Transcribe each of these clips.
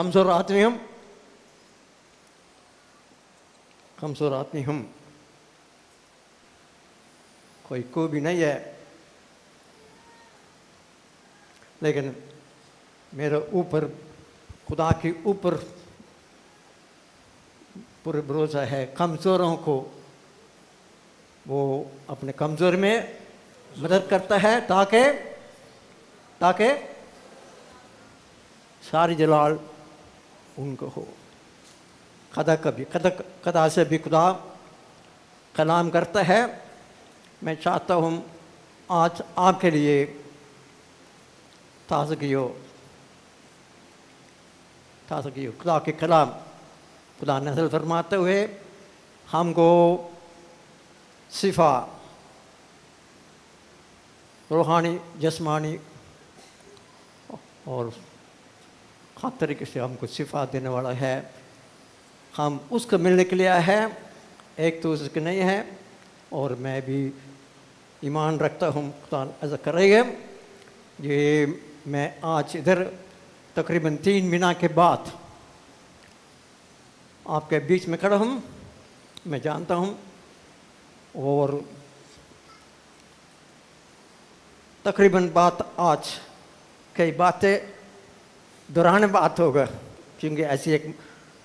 कमज़ोर आदमी हम, कोई भी नहीं है, लेकिन मेरे ऊपर खुदा के ऊपर पूरे भरोसा है। कमज़ोरों को वो अपने कमज़ोर में मदद करता है ताकि सारी जलाल उनको हो। कदा से भी खुदा कलाम करता है। मैं चाहता हूँ आज आपके लिए ताज़गी हो खुदा के कलाम। खुदा नज़र फरमाते हुए हमको सिफा रूहानी, जिस्मानी और हर तरीके से हमको सिफा देने वाला है। हम उसको मिलने के लिए आए हैं, एक तो उसके नहीं है। और मैं भी ईमान रखता हूँ खुदा ऐसा करेगा। ये मैं आज इधर तकरीबन 3 महीना के बाद आपके बीच में खड़ा हूँ, मैं जानता हूँ। और तकरीबन बात आज कई बातें दोहराने बात होगा, क्योंकि ऐसी एक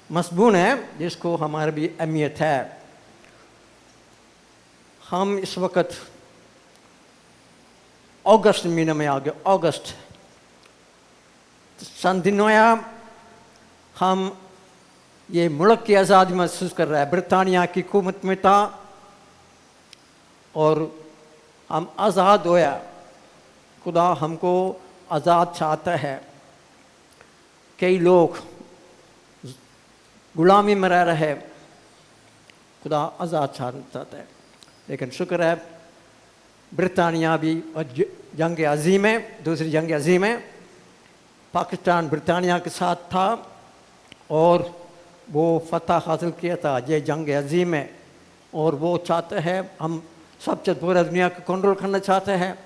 मज़मून है जिसको हमारी भी अहमियत है। हम इस वक्त अगस्त महीने में आ गए। अगस्त सन 19 हम ये मुल्क की आज़ादी महसूस कर रहा है। ब्रितानिया की हुकूमत में था और हम आज़ाद होया। खुदा हमको आज़ाद चाहता है। कई लोग गुलामी में रह रहे, खुदा आज़ाद चाहता है। लेकिन शुक्र है ब्रितानिया भी जंग अज़ीम में, दूसरी जंग अज़ीम में पाकिस्तान ब्रितानिया के साथ था और वो फतह हासिल किया था ये जंग अज़ीम में। और वो चाहते हैं हम सबसे पूरा दुनिया को कंट्रोल करना चाहते हैं।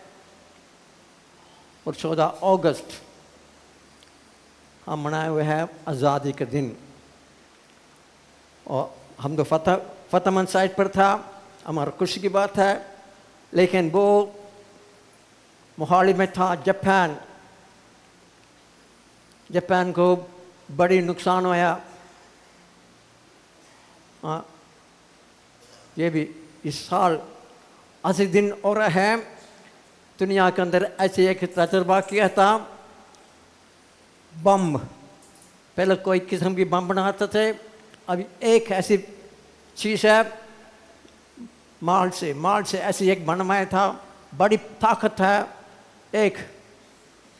और 14 अगस्त हम मनाए हुए हैं आज़ादी के दिन। और हम तो फतेहमंद साइड पर था, हमारा खुशी की बात है। लेकिन वो मोहाली में था जापान को बड़ी नुकसान होया। ये भी इस साल 80 दिन हो रहा है। दुनिया के अंदर ऐसे एक तजुर्बा किया था। बम, पहले कोई किस्म की बम बनाते थे, अभी एक ऐसी चीज़ है माल से ऐसी एक बनवाया था, बड़ी ताकत है। एक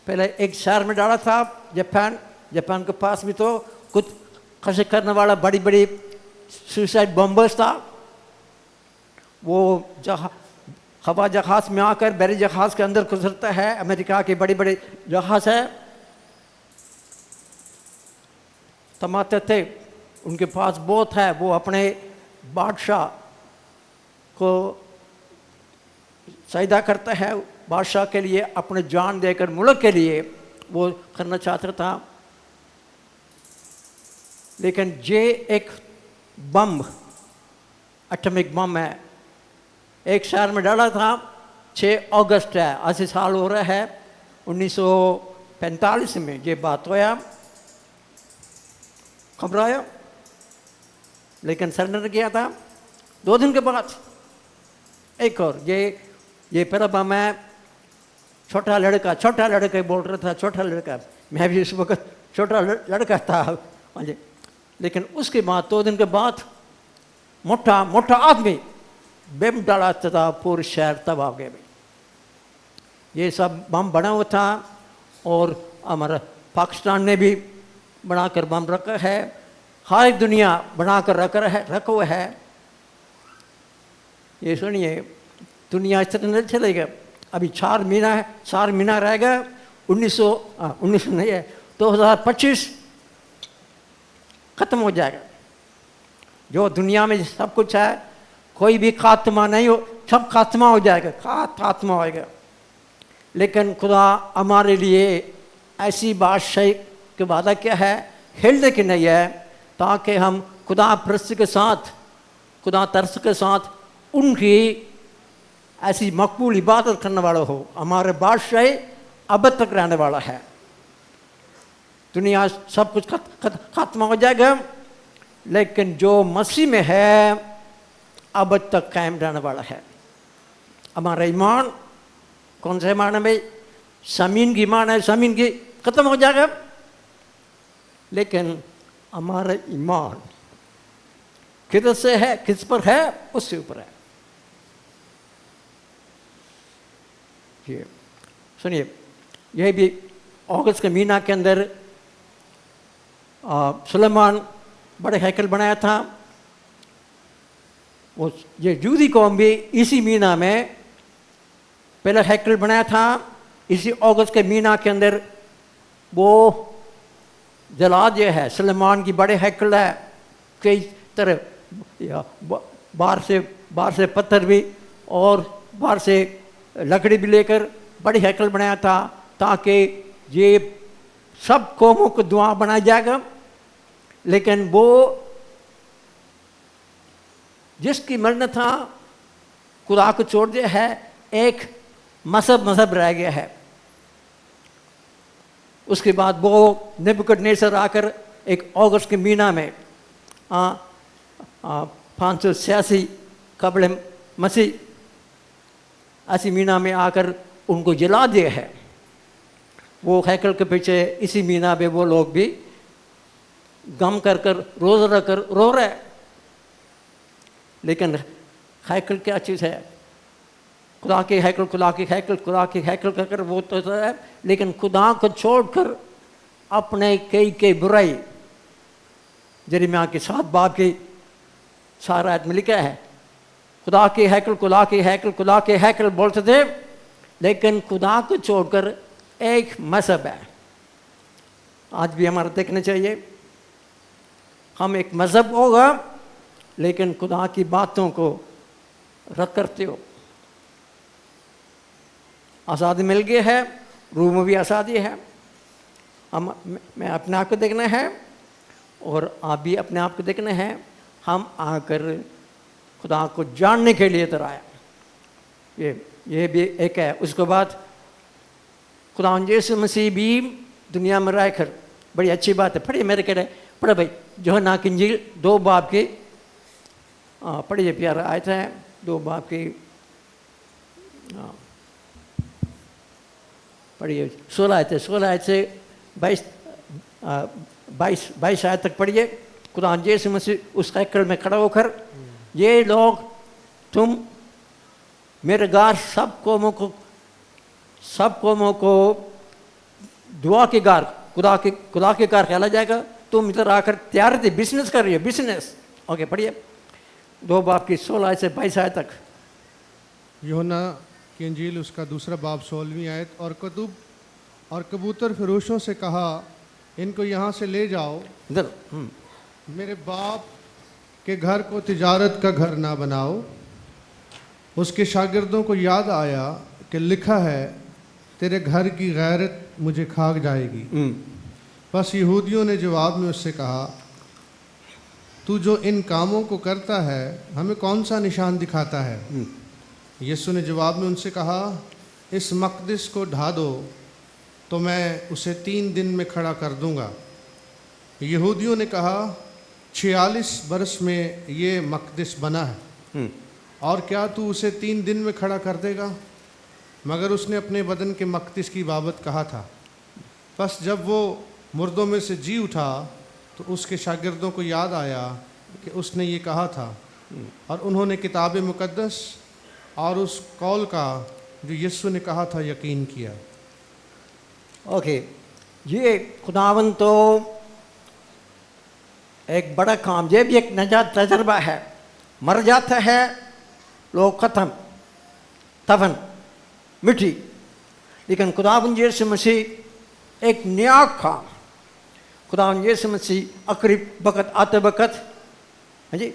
पहले एक शहर में डाला था जापान के पास भी तो कुछ खर्च करने वाला बड़ी सुसाइड बम्बर्स था। वो हवा जहाज़ में आकर बड़े जहाज़ के अंदर गुजरता है। अमेरिका के बड़े जहाज़ है, तमाते थे, उनके पास बहुत है। वो अपने बादशाह को सजदा करता है, बादशाह के लिए अपने जान देकर मुल्क के लिए वो करना चाहता था। लेकिन ये एक बम, एटॉमिक बम है, एक शहर में डाला था। 6 अगस्त है, 80 साल हो रहा है। 1945 में ये बात होया, घबराया, लेकिन सरेंडर किया था। 2 दिन के बाद एक और ये पहला बम है। छोटा लड़का बोल रहा था, छोटा लड़का, मैं भी इस वक्त छोटा लड़का था। लेकिन उसके बाद 2 दिन के बाद मोटा आदमी बम डाला था, पूरे शहर तबाह हो गया। ये सब बम बना हुआ था और हमारा पाकिस्तान ने भी बनाकर बम रखा है। हर एक दुनिया बनाकर रखा हुआ है। ये सुनिए, दुनिया इस तरह नहीं चलेगा। अभी 4 महीना रहेगा। 19 नहीं है, 2025 ख़त्म हो जाएगा। जो दुनिया में सब कुछ है, कोई भी खात्मा नहीं हो, सब खात्मा हो जाएगा, खात्मा होएगा। लेकिन खुदा हमारे लिए ऐसी बादशाही का वादा क्या है हिलने की नहीं है, ताकि हम खुदा परस्ती के साथ, खुदा तरस के साथ उनकी ऐसी मकबूल इबादत करने वाला हो। हमारे बादशाह अब तक रहने वाला है। दुनिया सब कुछ खत्म हो जाएगा, लेकिन जो मसीह में है अब तक कायम रहने वाला है। हमारा ईमान कौन से ईमान है भाई? ज़मीन की ईमान है, ज़मीन की खत्म हो जाएगा, लेकिन हमारा ईमान किधर से है, किस पर है? उससे ऊपर है। ये सुनिए, यह भी अगस्त के महीना के अंदर सुलेमान बड़े हैकल बनाया था। वो ये यहूदी कौम भी इसी महीना में पहला हैकल बनाया था। इसी अगस्त के महीना के अंदर वो जला दिया है। सुलेमान की बड़े हैकल है, कई तरह बाहर से पत्थर भी और बाहर से लकड़ी भी लेकर बड़ी हैकल बनाया था, ताकि ये सब कौमों को दुआ बनाया जाएगा। लेकिन वो जिसकी मरना था खुदा को छोड़ दिया है, एक मजहब रह गया है। उसके बाद वो नेबुकदनेस्सर आकर एक अगस्त के महीना में 586 कबल मसीह ऐसी महीना में आकर उनको जला दिया है। वो हैकल के पीछे इसी महीना में वो लोग भी गम कर रोज़ रख रो रहे। लेकिन हैकल क्या चीज़ है? खुदा की हैकल, खुदा की हैकल, खुदा की हैकल कर वो तो है, लेकिन खुदा को छोड़कर अपने कई बुराई, यिर्मयाह के 7 बाब की 4 आयत में लिखा है, खुदा की हैकल, खुदा की हैकल, खुदा की हैकल बोलते थे, लेकिन खुदा को छोड़कर एक मजहब है। आज भी हमारा देखना चाहिए, हम एक मजहब होगा लेकिन खुदा की बातों को रद्द करते हो। आज़ादी मिल गई है, रूह में भी आज़ादी है। मैं अपने आप को देखना है और आप भी अपने आप को देखना है। हम आकर खुदा को जानने के लिए इधर आया, ये भी एक है। उसके बाद खुदा यीशु मसीह भी दुनिया में रहकर, बड़ी अच्छी बात है। पढ़िए मेरे कह पढ़े भाई, यूहन्ना की इंजील 2 बाब की पढ़िए, प्यारा आयत है 2 बाब की, पढ़िए 16 आयत से 22 आयत तक पढ़िए। खुदा यीशु मसीह उस हैकल में खड़ा होकर, ये लोग तुम मेरे गार सब कौमों को दुआ के गार, खुदा के गार कहला जाएगा। तुम इधर आकर तैयार थे, बिजनेस कर रही हो, बिजनेस। ओके पढ़िए 2 बाब की 16 से 22 आयत तक। यूहन्ना की इंजील उसका 2 बाब 16वीं आयत। और कबूतर फरोशों से कहा, इनको यहाँ से ले जाओ, इधर मेरे बाप के घर को तिजारत का घर ना बनाओ। उसके शागिर्दों को याद आया कि लिखा है, तेरे घर की गैरत मुझे खा जाएगी। बस यहूदियों ने जवाब में उससे कहा, तू जो इन कामों को करता है हमें कौन सा निशान दिखाता है? यीशु ने जवाब में उनसे कहा, इस मकदस को ढा दो तो मैं उसे 3 दिन में खड़ा कर दूंगा। यहूदियों ने कहा, 46 बरस में ये मकदस बना है और क्या तू उसे 3 दिन में खड़ा कर देगा? मगर उसने अपने बदन के मकदस की बाबत कहा था। बस जब वो मुर्दों में से जी उठा तो उसके शागिर्दों को याद आया कि उसने ये कहा था, और उन्होंने किताब मुकद्दस और उस कौल का जो यीशु ने कहा था यकीन किया। ओके, ये खुदावन तो एक बड़ा काम, ये भी एक नजात तजर्बा है। मर जाता है लोग, ख़त्म, दफन, मिट्टी। लेकिन खुदावन यीशु मसीह एक नया काम, खुदावन यीशु मसीह अकरीब वक़्त आते वक़्त, हाँ जी,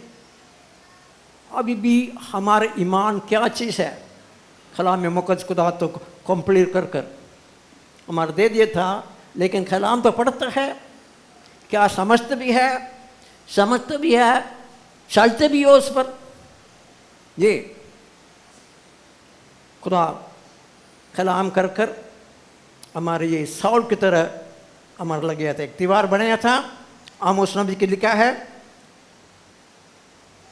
अभी भी हमारे ईमान क्या चीज़ है, कलाम मुक़द्दस खुदा तो कंप्लीट कर हमारा दे दिया था, लेकिन कलाम तो पढ़ता है क्या समझते भी है, समझते भी है, चलते भी हो उस पर। ये खुदा कलाम कर कर हमारे ये साउल की तरह हमारे लग गया था। एक दीवार बनाया था, आमोस नबी के लिखा है,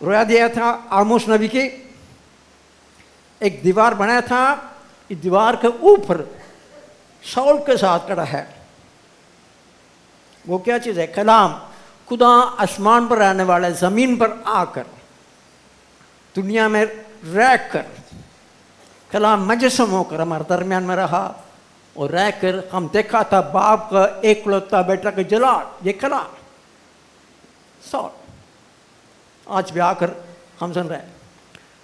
रोया दिया था आमोस नबी की। एक दीवार बनाया था, इस दीवार के ऊपर साउल के साथ खड़ा है। वो क्या चीज़ है? कलाम। खुदा आसमान पर रहने वाला है, ज़मीन पर आकर, दुनिया में रहकर, कलाम मजसम होकर हमारे दरमियान में रहा और रहकर हम देखा था बाप का एकलौता बेटा का जलाल। ये कलाम साउल आज भी आकर हम सुन रहे हैं।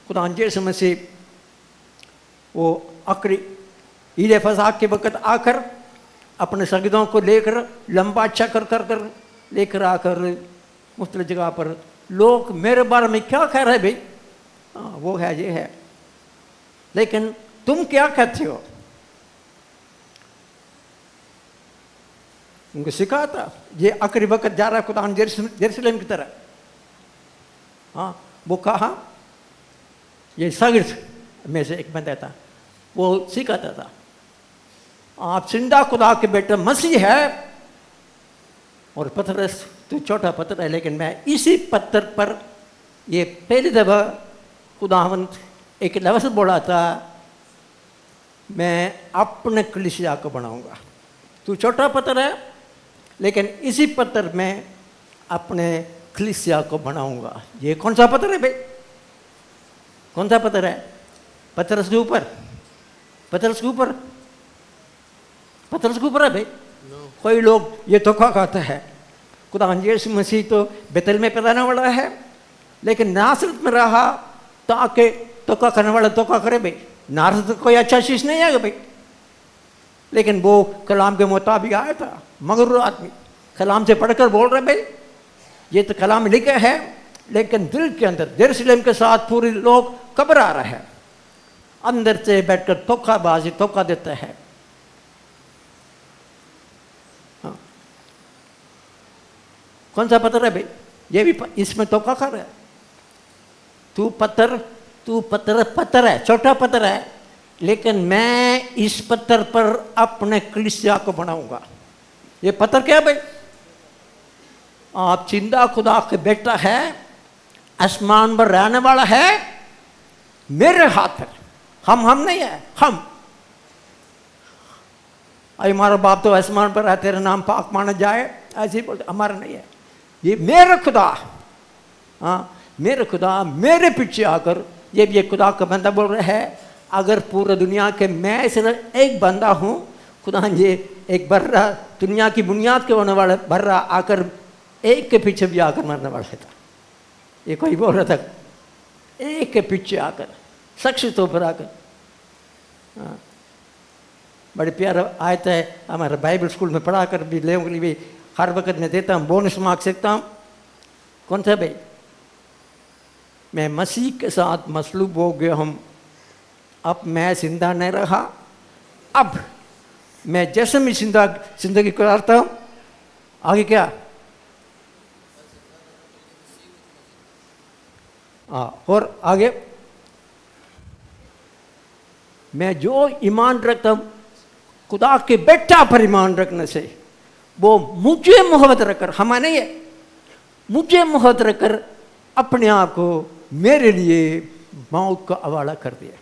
खुदा यीशु मसीह वो आखिरी ईद फसा के वक़्त आकर अपने शगिदों को लेकर लंबा चक्कर कर कर लेकर आकर मुख्तलिफ जगह पर, लोग मेरे बारे में क्या कह रहे भाई? हाँ वो है, ये है, लेकिन तुम क्या कहते हो? उनको सिखा था ये आखिरी वक़्त जा रहा है खुदा यरूशलेम की तरह। हाँ वो कहा, ये शागिर्द में से एक बंदा था, वो सिखाता था आप जिंदा खुदा के बेटे मसीह है और पत्थरस तू छोटा पत्थर है, लेकिन मैं इसी पत्थर पर, ये पहली दफ़ा खुदावंत एक लफ्ज़ बोला था, मैं अपने कलीसिया को बनाऊंगा। तू छोटा पत्थर है लेकिन इसी पत्थर में अपने कलीसिया को बनाऊंगा। ये कौन सा पत्थर है भाई? कौन सा पत्थर है? पत्थरस के ऊपर, पत्थरस के ऊपर, पत्थरस के ऊपर है भाई। कोई लोग ये धोखा खाता है, खुदा यीशु मसीह तो बेतल में पैदा होने वाला है, लेकिन नासरत में रहा ताकि धोखा करने वाला धोखा करे भाई। नासरत कोई अच्छा चीज़ नहीं है भाई, लेकिन वो कलाम के मुताबिक आया था। मगरूर आदमी कलाम से पढ़कर बोल रहे भाई ये तो कलाम लिखा है, लेकिन दिल के अंदर यरूशलेम के साथ पूरे लोग घबरा रहे हैं, अंदर से बैठकर धोखाबाजी धोखा देता है। हाँ कौन सा पत्थर है भाई? ये भी इसमें धोखा कर रहा है। तू पत्थर पत्थर है, छोटा पत्थर है, लेकिन मैं इस पत्थर पर अपने कलीसिया को बनाऊंगा। ये पत्थर क्या है भाई? आप जिंदा खुदा के बेटा है, आसमान पर रहने वाला है, मेरे हाथ है। हम नहीं है, हम। अरे हमारा बाप तो आसमान पर है, तेरा नाम पाक माना जाए, ऐसे ही बोलते, हमारा नहीं है। ये मेरे खुदा, हाँ मेरे खुदा मेरे पीछे आकर, ये भी एक खुदा का बंदा बोल रहा है, अगर पूरे दुनिया के मैं सिर्फ एक बंदा हूँ, खुदा ये एक बर्रा दुनिया की बुनियाद के होने वाला बर्रा आकर एक के पीछे भी आकर मरने वाला था। ये कोई बोल रहा था एक के पीछे आकर, शख्सियतों पर आकर। हाँ बड़े प्यारा आयत है, हमारे बाइबल स्कूल में पढ़ा कर भी लोगों के लिए भी हर वक्त मैं देता हूँ, बोनस मार्क्स सीखता हूँ। कौन सा भाई? मैं मसीह के साथ मसलूब हो गया हूँ, अब मैं जिंदा नहीं रहा, अब मैं जैसे मैं जिंदगी गुजारता हूँ। आगे क्या? और आगे मैं जो ईमान रखता हूँ खुदा के बेटा पर ईमान रखने से, वो मुझे मोहब्बत रखकर, हमें नहीं है, मुझे मोहब्बत रखकर अपने आप को मेरे लिए मौत का हवाला कर दिया।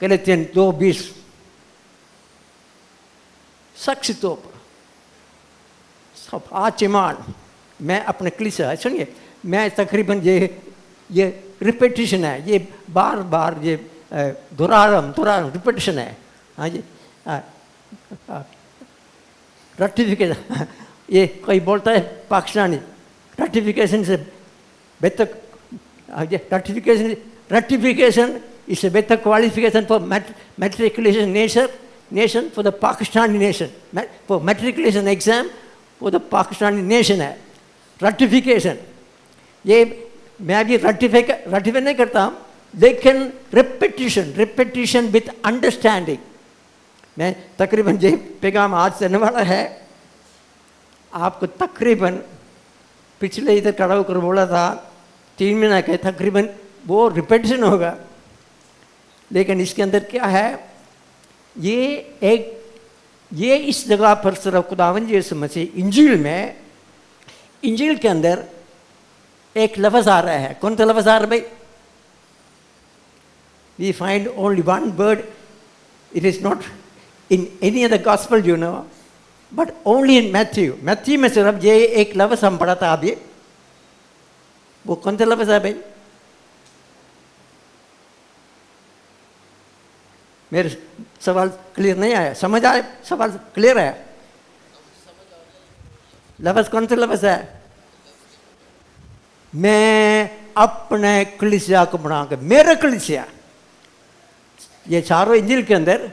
गलातियन 2:20 शख्सियतों पर सब आज ईमान। मैं अपने कलीसिया, सुनिए, मैं तकरीबन ये रिपीटिशन है, ये बार बार ये दोहराव रिपीटिशन है। हाँ जी, रटिफिकेशन, ये कोई बोलता है पाकिस्तानी, रटिफिकेशन से बेहतर, ratification is a better qualification for matriculation nation for the Pakistani nation, for matriculation exam for the Pakistani nation है ratification। ये मैं भी ratify नहीं करता, लेकिन repetition with understanding। मैं तकरीबन ये पैगाम आज देने वाला है, आपको तकरीबन पिछले इधर खड़ा होकर बोला था 3 महीना के तकरीबन वो रिपीटेशन होगा, लेकिन इसके अंदर क्या है, ये इस जगह पर सिर्फ खुदावंद यीशु मसीह इंजील के अंदर एक लफ्ज़ आ रहा है। कौन सा लफ्ज़ आ रहा है भाई? We find only one word. It is not in any other gospel, you know, but only in Matthew. Matthew में सिर्फ ये एक लफ्ज़ हम पढ़ा था अभी। वो कौन सा लफ्ज़ है भाई? मेरे सवाल क्लियर नहीं आया, समझ आया? सवाल क्लियर है? लफ्ज़ कौन सा लफ्ज़ है? मैं अपने कलीसिया को बनाऊंगा, मेरे कलीसिया। ये चारों इंजिल के अंदर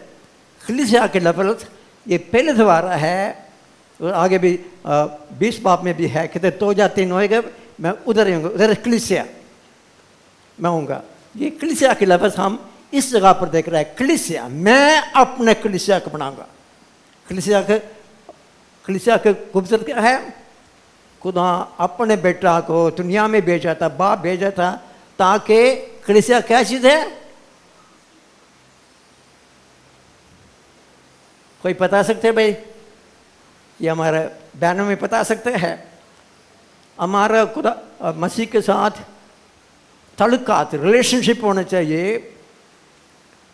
कलीसिया के लफ्ज़ ये पहले से आ रहा है, और आगे भी 20 बाब में भी है, कहते 2 या 3 होएगा मैं उधर ही हूँगा, उधर कलीसिया मैं हूँगा। ये कलीसिया के लफ्ज़ हम इस जगह पर देख रहे हैं, कलीसिया, मैं अपने कलीसिया को बनाऊंगा। कलीसिया के खूबसूरत क्या है? खुदा अपने बेटा को दुनिया में भेजा था, बाप भेजा था, ताकि कलीसिया क्या चीज़ है? कोई बता सकते हैं भाई? ये हमारे बहनों में बता सकते हैं? हमारा खुदा मसीह के साथ तल्लुकात रिलेशनशिप होना चाहिए।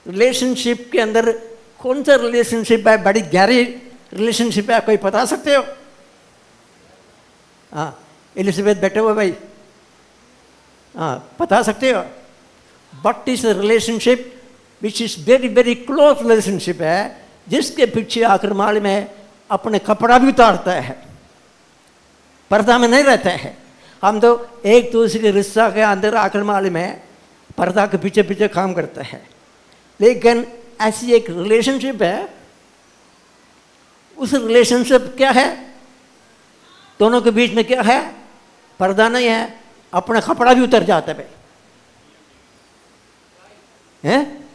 रिलेशनशिप के अंदर कौन सा रिलेशनशिप है, बड़ी गहरी रिलेशनशिप है, कोई बता सकते हो? हाँ, एलिजाबेथ बैठे हुए भाई, हाँ बता सकते हो? बट इस relationship which is very very close relationship है, जिसके पीछे आखिर माल में अपने कपड़ा भी उतारता है, पर्दा में नहीं रहता है। हम तो एक दूसरे के रिश्ता के अंदर आखिर माल में पर्दा के पीछे पीछे काम करता है, लेकिन ऐसी एक रिलेशनशिप है, उस रिलेशनशिप क्या है? दोनों के बीच में क्या है? पर्दा नहीं है, अपना कपड़ा भी उतर जाता है भाई, हैं?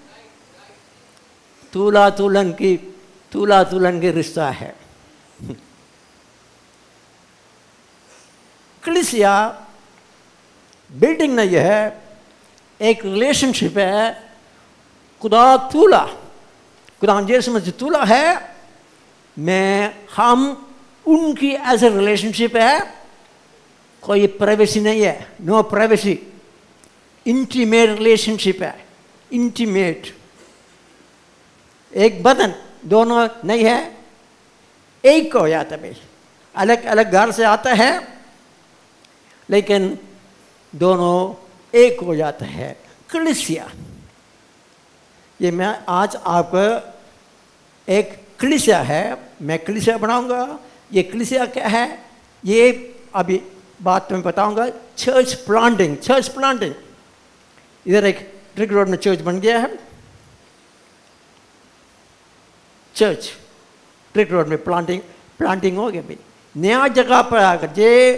तूला तुलन की रिश्ता है। कलीसिया बिल्डिंग नहीं है, एक रिलेशनशिप है। खुदा यीशु मसीह तूला है, हम उनकी ऐसे रिलेशनशिप है, कोई प्राइवेसी नहीं है, नो प्राइवेसी, इंटीमेट रिलेशनशिप है, इंटीमेट। एक बदन, दोनों नहीं है, एक हो जाता है भाई। अलग अलग घर से आता है, लेकिन दोनों एक हो जाता है। कलीसिया, ये मैं आज आपको एक कलीसिया है, मैं कलीसिया बनाऊंगा। ये कलीसिया क्या है? ये अभी बात में बताऊंगा। Church planting. इधर एक ट्रिक रोड में चर्च बन गया है, चर्च ट्रिक रोड में प्लांटिंग हो गया भाई। नया जगह पर आकर ये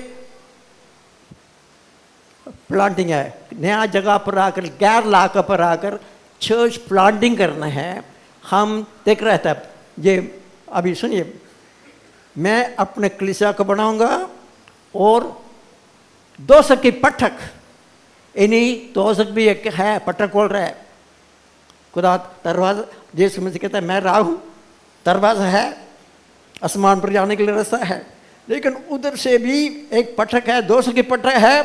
प्लांटिंग है, नया जगह पर आकर, गैर इलाका पर आकर चर्च प्लांटिंग करना है। हम देख रहे थे ये, अभी सुनिए, मैं अपने कलीसिया को बनाऊंगा और दोषक की पटक, इन्हीं दोषक भी एक है, पटक बोल रहा है। खुदा दरवाजा, यीशु मसीह कहता है मैं राह हूँ, दरवाजा है, आसमान पर जाने के लिए रास्ता है, लेकिन उधर से भी एक पटक है, दोषक की पटक है,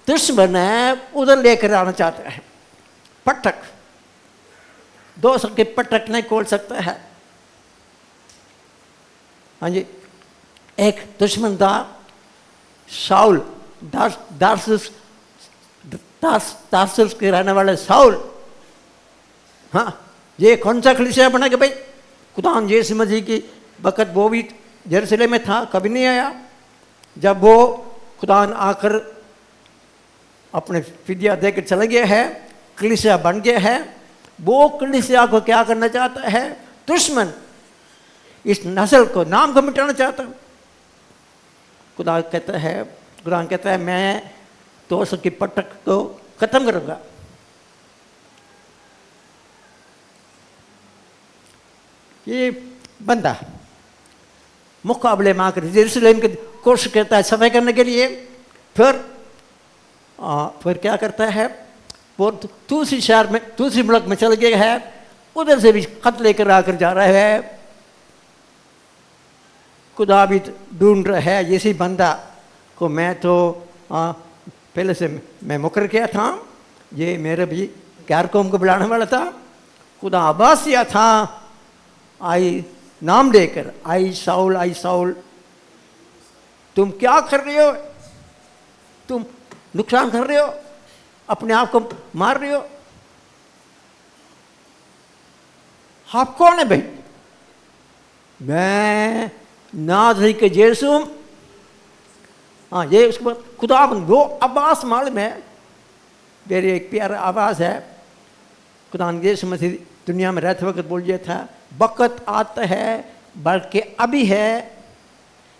दुश्मन है उधर लेकर आना चाहता है। पटक, दोषक की पटक नहीं खोल सकता है। हाँ जी, एक दुश्मन था शाउल, दारसुस के रहने वाले शाउल। हाँ, ये कौन सा कलीसिया बना के भाई? खुदा यीशु मसीह की वक़्त वो भी यरूशलेम में था, कभी नहीं आया। जब वो खुदा आकर अपने फिदिया देकर चला गया है, कलीसिया बन गया है। वो कलीसिया को क्या करना चाहता है? दुश्मन इस नस्ल को, नाम को मिटाना चाहता है। खुदा कहता है मैं दोषों की पटक को खत्म करूंगा। ये बंदा मुकाबले में आकर यरूशलेम की कोशिश करता है सफाई करने के लिए। फिर क्या करता है, वो दूसरी शहर में, दूसरी मुल्क में चल गया है, उधर से भी खत लेकर आकर जा रहा है। खुदा भी ढूंढ रहा है इसी बंदा को। मैं तो पहले से मैं मुकर गया था, ये मेरे भी गैर कौम को बुलाने वाला था। खुदा आवाज़ दिया था, आई नाम देकर, आई साउल तुम क्या कर रहे हो, तुम नुकसान कर रहे हो, अपने आप को मार रहे हो। आप कौन है भाई? मैं नाज़री के यीशु। हाँ, ये उसके बाद खुदा वो आवाज़ मालूम है, मेरी एक प्यारा आवाज़ है। खुदा यीशु मसीह दुनिया में रहते वक्त बोल दिया था, वक़्त आता है बल्कि अभी है,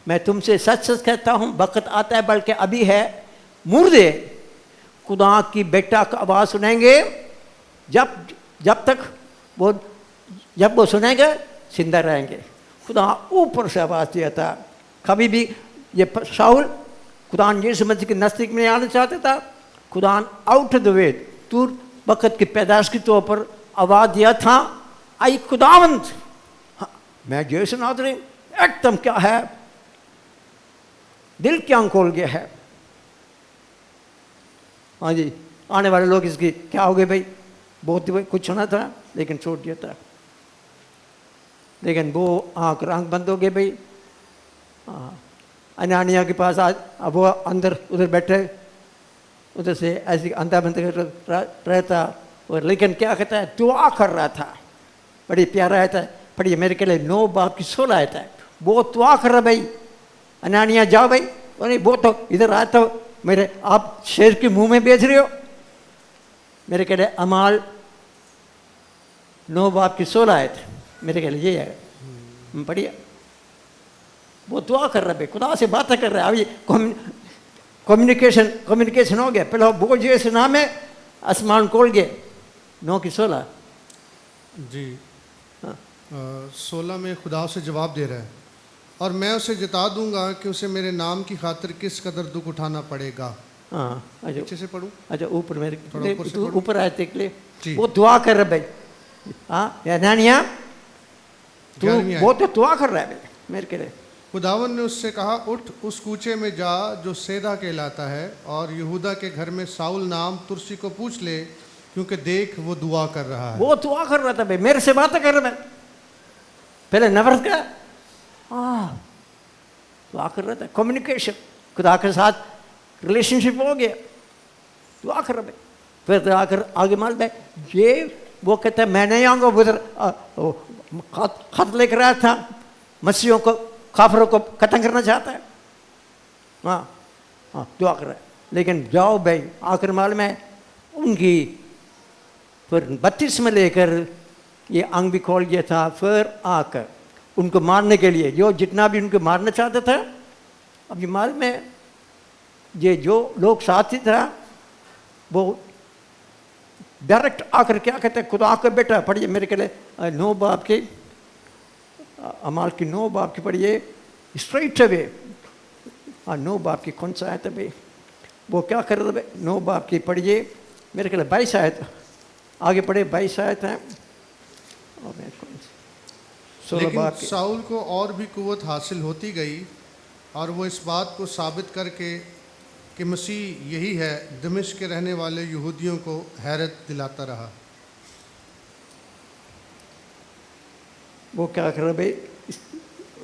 मैं तुमसे सच सच कहता हूँ, वक़्त आता है बल्कि अभी है, मुर्दे खुदा की बेटा का आवाज़ सुनेंगे, जब वो सुनेंगे जिंदा रहेंगे। खुदा ऊपर से आवाज़ दिया था। कभी भी ये शाऊल खुदा यीशु मसीह के नज़दीक में आना चाहता था। खुदा आउट ऑफ द वे, दूर वक़्त की पैदाश के तौर पर आवाज़ दिया था, आई खुदावंद। हाँ, मैं यीशु नाज़री एकदम क्या है, दिल क्या खोल गया है। हाँ जी, आने वाले लोग इसकी क्या हो गए भाई, बहुत कुछ सुना था लेकिन छोड़ दिया था। लेकिन वो आँख बंद हो गए भाई। अनानिया के पास आज अब वो अंदर उधर बैठे, उधर से ऐसी अंधा बंद रहता, और लेकिन क्या कहता है, दुआ कर रहा था। बड़ी प्यारा रहता है, पढ़िए मेरे के लिए 9 बाब की 16 रहता है। वो दुआ कर रहा भाई, अनानिया जाओ भाई, नहीं वो तो इधर आया तो मेरे आप शेर के मुंह में बेच रहे हो। मेरे के लिए अमाल 9 बाब की 16 आयत मेरे के लिए ये है। पढ़िए, वो दुआ कर रहा भाई, खुदा से बातें कर रहा है। अभी कम्युनिकेशन हो गया। पहले वो जैसे नाम है, आसमान खोल गए। 9 की 16 जी। 16 में खुदा से जवाब दे रहा है, और मैं उसे जता दूंगा कि उसे मेरे नाम की खातिर किस कदर दुख उठाना पड़ेगा। हाँ, अच्छा अच्छे से पढ़ूँ। अच्छा, ऊपर मेरे ऊपर ऊपर आए थे के लिए वो दुआ कर रहा भाई। हाँ नानिया, तू वो तो दुआ कर रहा है भाई मेरे के लिए। खुदावन ने उससे कहा, उठ उस कूचे में जा जो सेदा कहलाता है, और यहूदा के घर में साउल नाम तुरसी को पूछ ले, क्योंकि देख वो दुआ कर रहा है। वो दुआ कर रहा था भाई, मेरे से बातें कर रहा था। पहले नफरत का दुआ कर रहा था, कम्युनिकेशन, खुदा के साथ रिलेशनशिप हो गया, दुआ कर रहा भाई। फिर आकर आगे मान भाई, ये वो कहता है मैं नहीं आऊँगा, उधर खत लेकर आया था, मसीहों को, काफरों को खत्म करना चाहता है। हाँ दुआ कर रहा है। लेकिन जाओ भाई, आखिर माल में उनकी फिर 32 में लेकर ये अंग भी खोल गया था। फिर आकर उनको मारने के लिए जो जितना भी उनको मारना चाहता था, अब ये माल में ये जो लोग साथी था वो डायरेक्ट आकर क्या कहते हैं, खुदा का बेटा। पढ़िए मेरे के लिए 9 बाब की, अमाल की 9 बाब की पढ़िए स्ट्रेट अवे। 9 बाब की कौन सा आयत है भाई, वो क्या कर रहे थे, 9 बाब की पढ़िए मेरे के लिए 22 आयत, आगे पढ़े 22 आयत है। लेकिन साउल को और भी कुव्वत हासिल होती गई, और वो इस बात को साबित करके कि मसीह यही है, दमिश्क के रहने वाले यहूदियों को हैरत दिलाता रहा। वो क्या कर रहे भाई,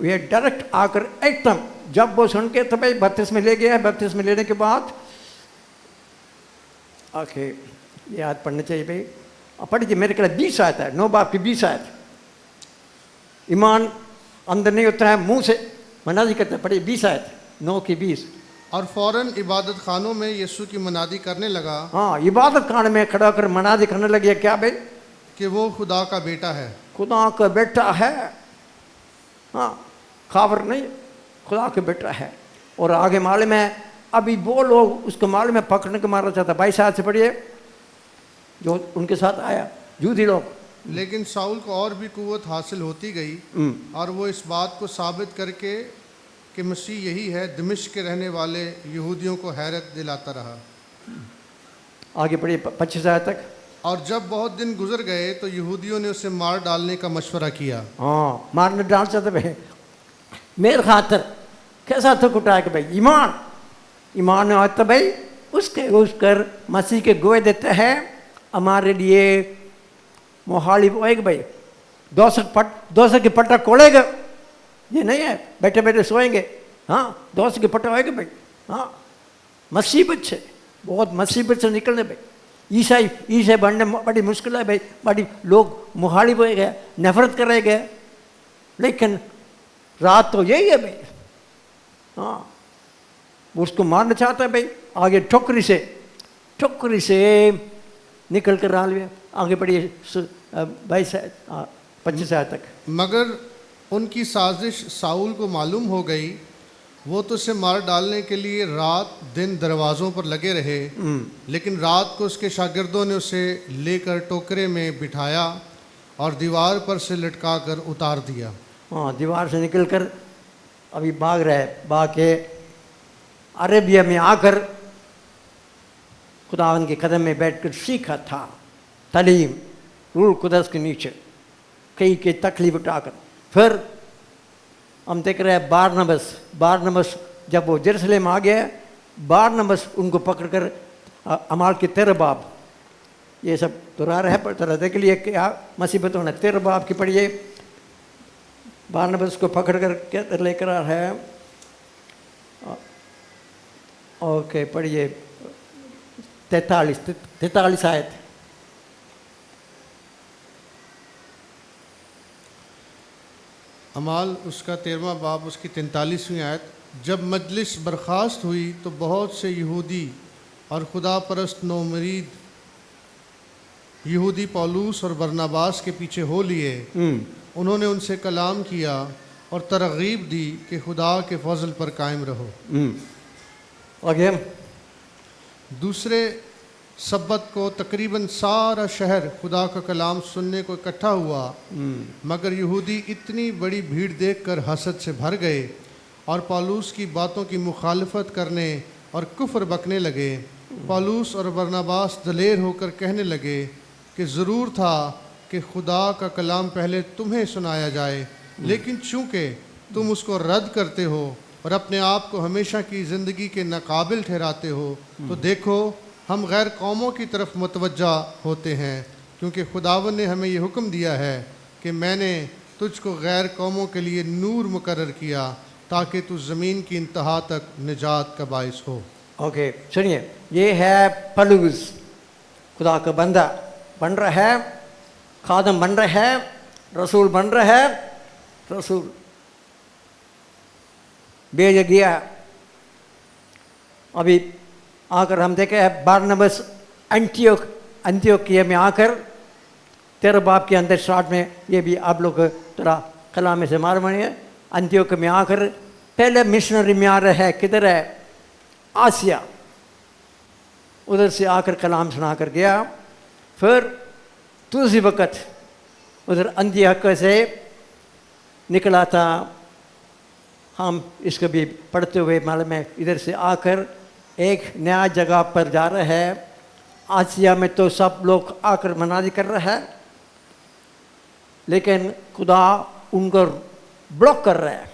ये डायरेक्ट आकर एकदम जब वो सुन के तो भाई 32 में ले गया। 32 में लेने के बाद आके याद पढ़ना चाहिए भाई, पढ़िए मेरे के लिए 20 आता है, 9 बाब की 20 आयत। ईमान अंदर नहीं होता है, मुंह से मनादी करता है। पढ़िए 20 आयत, 9 की 20। और फौरन इबादत खानों में यीशु की मनादी करने लगा। हाँ, इबादत खाने में खड़ा कर मनादी करने लगे, क्या भाई, कि वो खुदा का बेटा है। खुदा का बेटा है। हाँ, खाबर नहीं, खुदा का बेटा है। और आगे माले में अभी वो लोग उसको माले में पकड़ने को मारना चाहता। 22 साल से पढ़िए जो उनके साथ आया, यहूदी लोग लेकिन साउल को और भी कुव्वत हासिल होती गई और वो इस बात को साबित करके कि मसीह यही है दमिश्क के रहने वाले यहूदियों को हैरत दिलाता रहा। आगे पढ़िए 25 आयत तक। और जब बहुत दिन गुजर गए तो यहूदियों ने उसे मार डालने का मशवरा किया। हाँ, मारने डाल चाहते भाई मेरे खातर कैसा था कुटाया कि भाई ईमान आता भाई उसके उसकर मसीह के गोए देते हैं हमारे लिए मोहाली होएगा भाई। दोस्त के पट्टा कोड़ेगा, ये नहीं है बैठे बैठे सोएंगे। हाँ, दोस्त के पट्टा होएगा भाई। हाँ, मुसीबत से, बहुत मुसीबत से निकलने भाई। ईसाई बनने बड़ी मुश्किल है भाई। बड़ी लोग मोहाली हो गए, नफरत कर गए, लेकिन रात तो यही है भाई। हाँ, उसको मारना चाहता है भाई। आगे ठोकरी से निकल कर आ लिया। आगे बढ़िए 25 तक। मगर उनकी साजिश साउल को मालूम हो गई, वो तो उसे मार डालने के लिए रात दिन दरवाज़ों पर लगे रहे। लेकिन रात को उसके शागिर्दों ने उसे लेकर टोकरे में बिठाया और दीवार पर से लटका कर उतार दिया। हाँ, दीवार से निकल कर अभी भाग के अरेबिया में आकर खुदावन के कदम में बैठकर सीखा था तालीम रूल कुदस के नीचे कई के तकलीफ उठाकर। फिर हम देख रहे हैं बारनबस जब वो जेरूसलेम आ गया, बारनबस उनको पकड़कर अमाल के 13 बाब, ये सब दोहरा रहा है पर तरह के लिए क्या मुसीबतों ने 13 बाब की पढ़िए। बारनबस को पकड़कर लेकर आ रहा है। ओके, पढ़िए 43 आयत। अमाल उसका 13वां बाब उसकी 43वीं आयत। जब मजलिस बर्खास्त हुई तो बहुत से यहूदी और खुदा परस्त नौमरीद यहूदी पौलुस और बरनबास के पीछे हो लिए। उन्होंने उनसे कलाम किया और तरगीब दी कि खुदा के फजल पर कायम रहो। आगे दूसरे सब्बत को तकरीबन सारा शहर खुदा का कलाम सुनने को इकट्ठा हुआ, मगर यहूदी इतनी बड़ी भीड़ देखकर हसद से भर गए और पौलुस की बातों की मुखालफत करने और कुफ्र बकने लगे। पौलुस और बरनबास दलेर होकर कहने लगे कि ज़रूर था कि खुदा का कलाम पहले तुम्हें सुनाया जाए, लेकिन चूँकि तुम उसको रद्द करते हो और अपने आप को हमेशा की ज़िंदगी के नाकाबिल ठहराते हो, तो देखो हम गैर कौमों की तरफ मुतवज्जा होते हैं, क्योंकि खुदावन ने हमें ये हुक्म दिया है कि मैंने तुझको गैर कौमों के लिए नूर मुकर्रर किया ताकि तू ज़मीन की इंतहा तक निजात का बाइस हो। ओके, सुनिए, ये है पौलुस खुदा का बंदा बन रहा है, खादम बन रहा है, रसूल बन रहा है। रसूल भेजा गया। अभी आकर हम देखे हैं बारनबस अंत्योकिया में आकर 13 बाब के अंदर स्टार्ट में, ये भी आप लोग थोड़ा कलाम में से मालूम है। अंत्योकिया में आकर पहले मिशनरी में आ रहा है, किधर है? आसिया, उधर से आकर कलाम सुना कर गया। फिर दूसरी वक़्त उधर अंत्योकिया से निकला था। हम इसको भी पढ़ते हुए मालूम है, इधर से आकर एक नया जगह पर जा रहा है। आसिया में तो सब लोग आकर मनादी कर रहा है, लेकिन खुदा उनको ब्लॉक कर रहा है।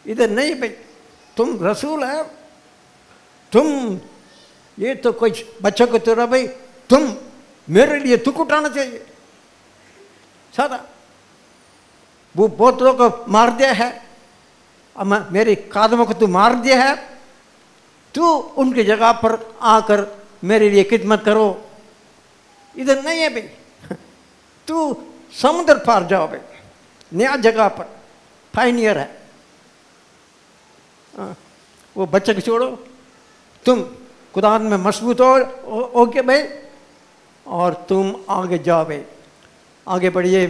इधर नहीं भाई, तुम रसूल है, तुम ये तो कुछ बच्चों को तो भाई तुम मेरे लिए तुक उठाना चाहिए। सादा वो बहुत लोग को मार दिया है, अब मेरे कदमों को तू मार दिया है, तू उनकी जगह पर आकर मेरे लिए खिदमत करो। इधर नहीं है भाई, तू समुद्र पार जाओ भाई, नया जगह पर पायनियर है। वो बच्चे को छोड़ो, तुम खुदा में मजबूत हो के भाई, और तुम आगे जाओ भाई। आगे बढ़िए,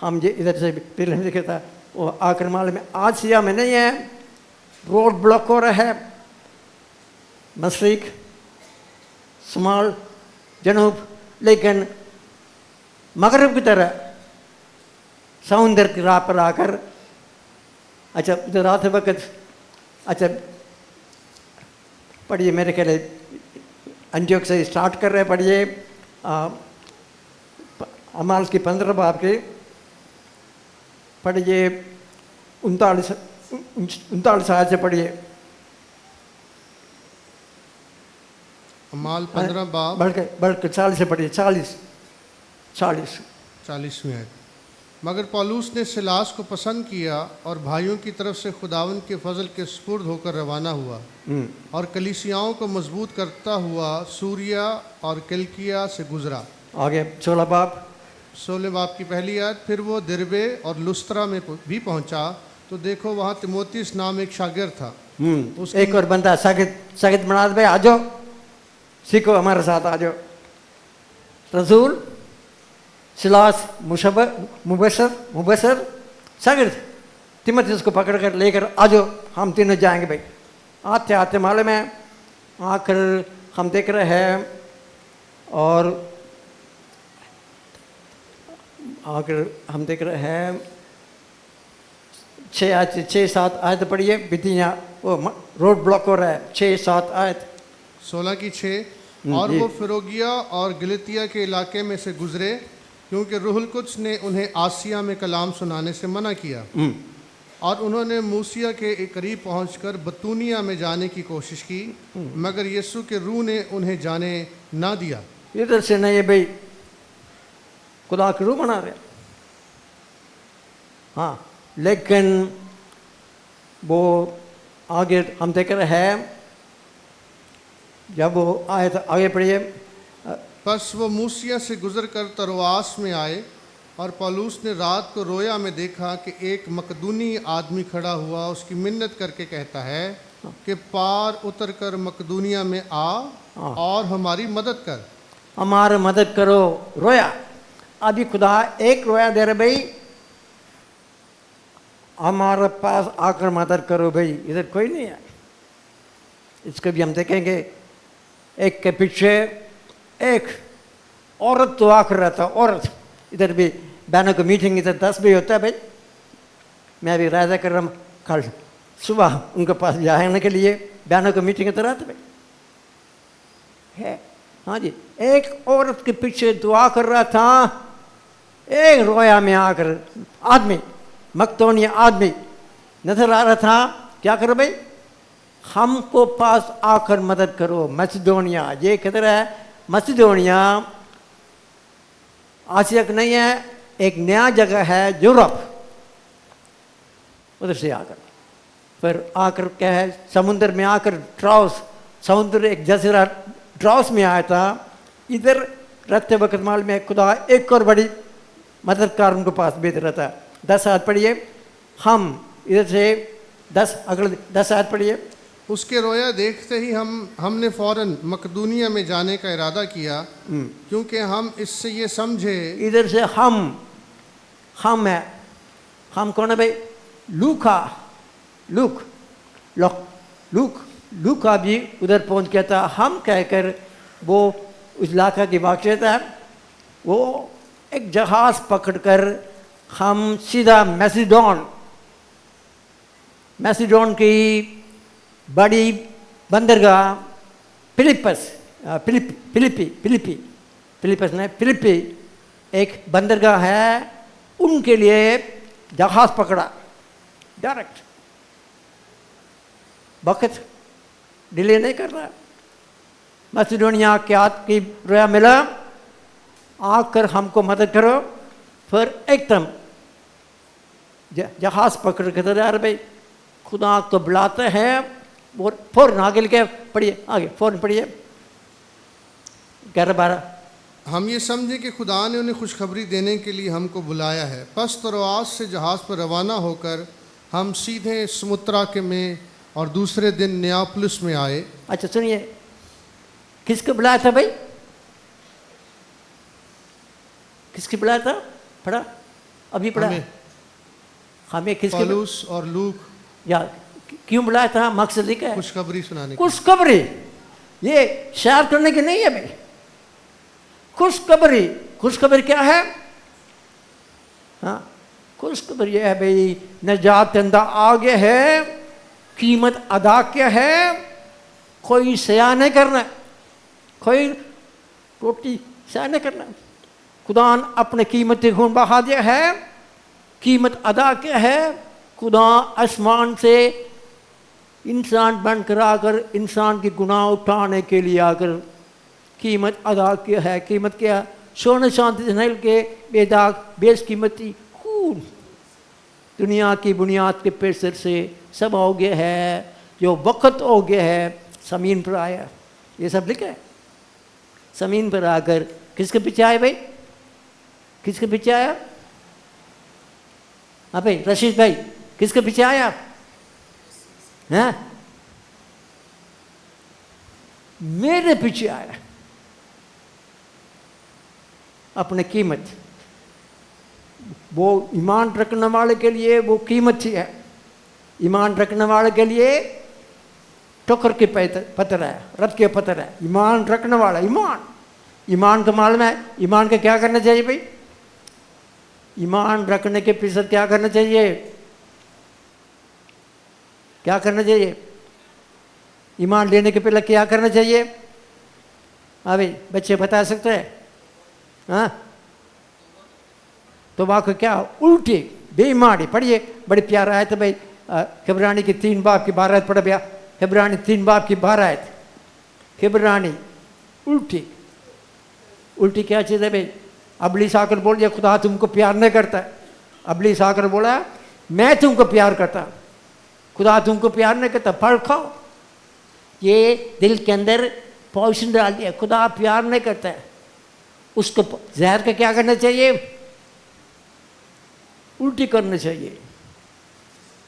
हम ये इधर से पहले देखा था वो आकर माल में आसिया में नहीं है, रोड ब्लॉक हो रहा है। मशरिक, शुमाल, जनूब, लेकिन मगरब की तरह समुंदर की राह पर आकर, अच्छा इधर आते वक्त, अच्छा पढ़िए, मेरे ख्याल अंत्योक से स्टार्ट कर रहे, पढ़िए अमाल की 15 बाब के, पढ़िए 39 आयत से पढ़िए। अमाल 15 बाब बढ़ के 40 से पढ़िए, 40। में है। मगर पौलुस ने सिलास को पसंद किया और भाइयों की तरफ से खुदावंद के फजल के सुपुर्द होकर रवाना हुआ और कलीसियाओं को मजबूत करता हुआ सूरिया और किलकिया से गुजरा। आगे 16 बाब की पहली आयत। फिर वो दिरबे और लुस्त्रा में भी पहुंचा, तो देखो वहाँ तिमोथियस नाम एक शागिर्द था। एक और बंदा सागिद मनाज भाई, आ जाओ, सीखो हमारे साथ, आ जाओ। रसूल, सिलास, मुबशर, शागिर्द तिमोथियस को पकड़ कर लेकर आ जाओ, हम तीनों जाएंगे भाई। आते आते मालूम है, आकर हम देख रहे हैं और आकर हम देख रहे हैं 6-7 आयत पढ़िए। बितिया वो रोड ब्लॉक हो रहा है, 6-7 आयत। 16 की 6। और वो फिरोगिया और गलतिया के इलाके में से गुजरे, क्योंकि रूहुल कुद्स ने उन्हें आसिया में कलाम सुनाने से मना किया, और उन्होंने मूसिया के करीब पहुंचकर बतूनिया में जाने की कोशिश की, मगर यीशु के रूह ने उन्हें जाने ना दिया। इधर से नहीं भाई, खुदा के रूह बना रहे। हाँ, लेकिन वो आगे हम देख रहे हैं, जब वो आए तो आगे पढ़िए। बस वो मूसिया से गुजर कर तरोआस में आए, और पौलुस ने रात को रोया में देखा कि एक मकदूनी आदमी खड़ा हुआ, उसकी मिन्नत करके कहता है कि पार उतर कर मकदूनिया में आ और हमारी मदद कर। हमारी मदद करो, रोया। अभी खुदा एक रोया दे रहे भाई, हमारे पास आकर मदद करो भाई, इधर कोई नहीं है। इसको भी हम देखेंगे, एक के पीछे एक औरत तो आकर रहता, औरत। इधर भी बहनों की मीटिंग इधर 10 बजे होता है भाई, मैं अभी राजा कर रहा हूँ, कल सुबह उनके पास जाने के लिए बहनों की मीटिंग इधर आते भाई है। हाँ जी, एक औरत के पीछे दुआ कर रहा था, एक रोया में आकर आदमी, मकदूनिया आदमी नजर आ रहा था। क्या करो भाई, हमको पास आकर मदद करो। मैसिडोनिया, ये किधर है? मैसिडोनिया आसिया का नहीं है, एक नया जगह है यूरोप, उधर से आकर फिर आकर क्या है, समुद्र में आकर ट्राउस, समुद्र एक जजीरा ट्राउस में आया था। इधर रहते वक्त माल में खुदा एक और बड़ी मददगार उनके पास भेज रहा था। 10 आयत पढ़िए, हम इधर से 10 अगले 10 आयत पढ़िए। उसके रोया देखते ही हमने फौरन मकदूनिया में जाने का इरादा किया, क्योंकि हम इससे ये समझे। इधर से हम है, हम कौन है भाई? लूका भी उधर पहुंच गया था। हम कहकर वो उस इलाका की बादशाह था, वो एक जहाज पकड़कर हम सीधा मैसिडोन की बड़ी बंदरगाह फिलिपी एक बंदरगाह है, उनके लिए जहाज पकड़ा डायरेक्ट। वक्त डिले नहीं कर रहा। मैसिडोनिया की रोया मिला, आकर हमको मदद करो। फिर एकदम जहाज पकड़ के तैयार भाई, खुदा को बुलाते हैं। और फौरन आगे लिखे पढ़िए, आगे फौरन पढ़िए 11-12। हम ये समझे कि खुदा ने उन्हें खुशखबरी देने के लिए हमको बुलाया है। पस तरोआस से जहाज़ पर रवाना होकर हम सीधे समुद्रा के में और दूसरे दिन नियापुलिस में आए। अच्छा सुनिए, किसको बुलाया था भाई? किसके बुलाया था? पढ़ा अभी पढ़ा हमें किसके? पौलुस और लूक। या क्यों बुलाया था? मकसद लिखा है, खुशखबरी सुनाने। खुशखबरी ये शेयर करने की नहीं है भाई। खुशखबरी क्या है? हाँ, खुशखबरी ये है भाई, नजात अंदा आ गया है, कीमत अदा किया है, कोई सया नहीं करना, कोई रोटी सया नहीं करना। खुदा अपने कीमती खून बहा दिया है, कीमत अदा किया है। खुदा आसमान से इंसान बनकर आकर इंसान की गुनाह उठाने के लिए आकर कीमत अदा किया है। कीमत क्या? सोने चांदी से नहीं के बेदाग बेशकीमती खून, दुनिया की बुनियाद के पैसर से सब हो गया है, जो वक्त हो गया है ज़मीन पर आया। ये सब लिखा है। ज़मीन पर आकर किसके पीछे आए भाई? किसके पीछे आया? हाँ भाई रशीद भाई, किसके पीछे आया? हैं? मेरे पीछे आया। अपने कीमत, वो ईमान रखने वाले के लिए वो कीमत ही है। ईमान रखने वाले के लिए ठोकर के पत्थर है, रथ के पत्थर है। ईमान रखने वाला, ईमान का मालूम है। ईमान का क्या करना चाहिए भाई? ईमान रखने के पीछे क्या करना चाहिए? क्या करना चाहिए? ईमान लेने के पहले क्या करना चाहिए? हाँ भाई बच्चे बता सकते हैं? हाँ, तो वहाँ को क्या? उल्टी बेईमानी। पढ़िए, बड़ी प्यारा आयत है भाई, हिब्रानी की 3 बाब की 12 आयत पढ़ भैया। हिब्रानी 3 बाब की 12 आयत। हिब्रानी उल्टी, उल्टी क्या चीज़ है भाई? अबलीस आकर बोल दिया खुदा तुमको प्यार नहीं करता। अबलीस आकर बोला मैं तुमको प्यार करता, खुदा तुमको प्यार नहीं करता। फल खाओ। ये दिल के अंदर पॉइजन डाल दिया, खुदा प्यार नहीं करता है। उसको जहर का क्या करना चाहिए? उल्टी करना चाहिए,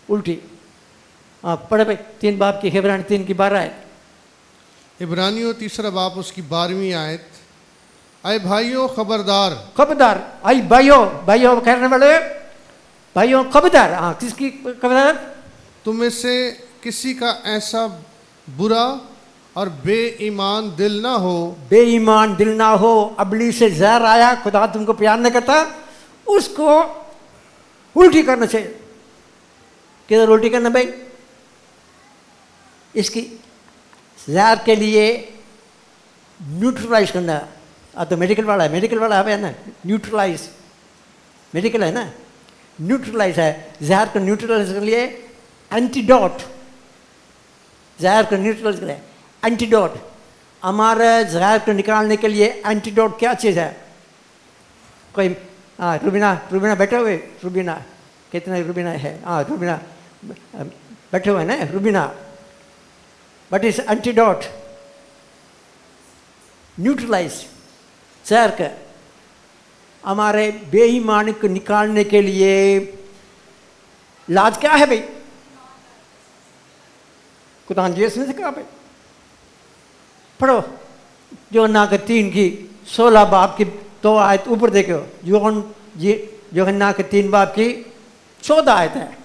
उल्टी। हाँ पढ़े भाई 3 बाब की, हिब्रानी 3 की 12 आयत। इब्रानियों 3 बाब उसकी 12वीं आयत। अय भाइयों खबरदार, खबरदार। आई भाइयों, भाइयों कहने वाले भाइयों खबरदार। हाँ, किसकी खबरदार? तुम में से किसी का ऐसा बुरा और बेईमान दिल ना हो, बेईमान दिल ना हो। अबली से जहर आया, खुदा तुमको प्यार नहीं करता, उसको उल्टी करना चाहिए। किधर उल्टी करना भाई? इसकी जहर के लिए न्यूट्रलाइज करना। तो मेडिकल वाला है, मेडिकल वाला है ना, न्यूट्रलाइज मेडिकल है ना, न्यूट्रलाइज है। जहर को न्यूट्रलाइज के लिए एंटीडोट, जहर को न्यूट्रलाइज करें एंटीडोट। हमारे जहर को निकालने के लिए एंटीडोट क्या चीज़ है? कोई? हाँ रुबीना, रुबीना बैठे हुए, रुबीना कितने रुबीना है? हाँ रुबीना बैठे हुए ना, रुबीना। बट इस एंटीडोट न्यूट्रलाइज जहर का हमारे बेईमानी को निकालने के लिए इलाज क्या है भाई? कुरान जी इसमें से कहा भाई, पढ़ो यूहन्ना के 3 की 16 बाब की 2 आयत ऊपर देखो। यूहन्ना के 3 बाब की 14 आयत है।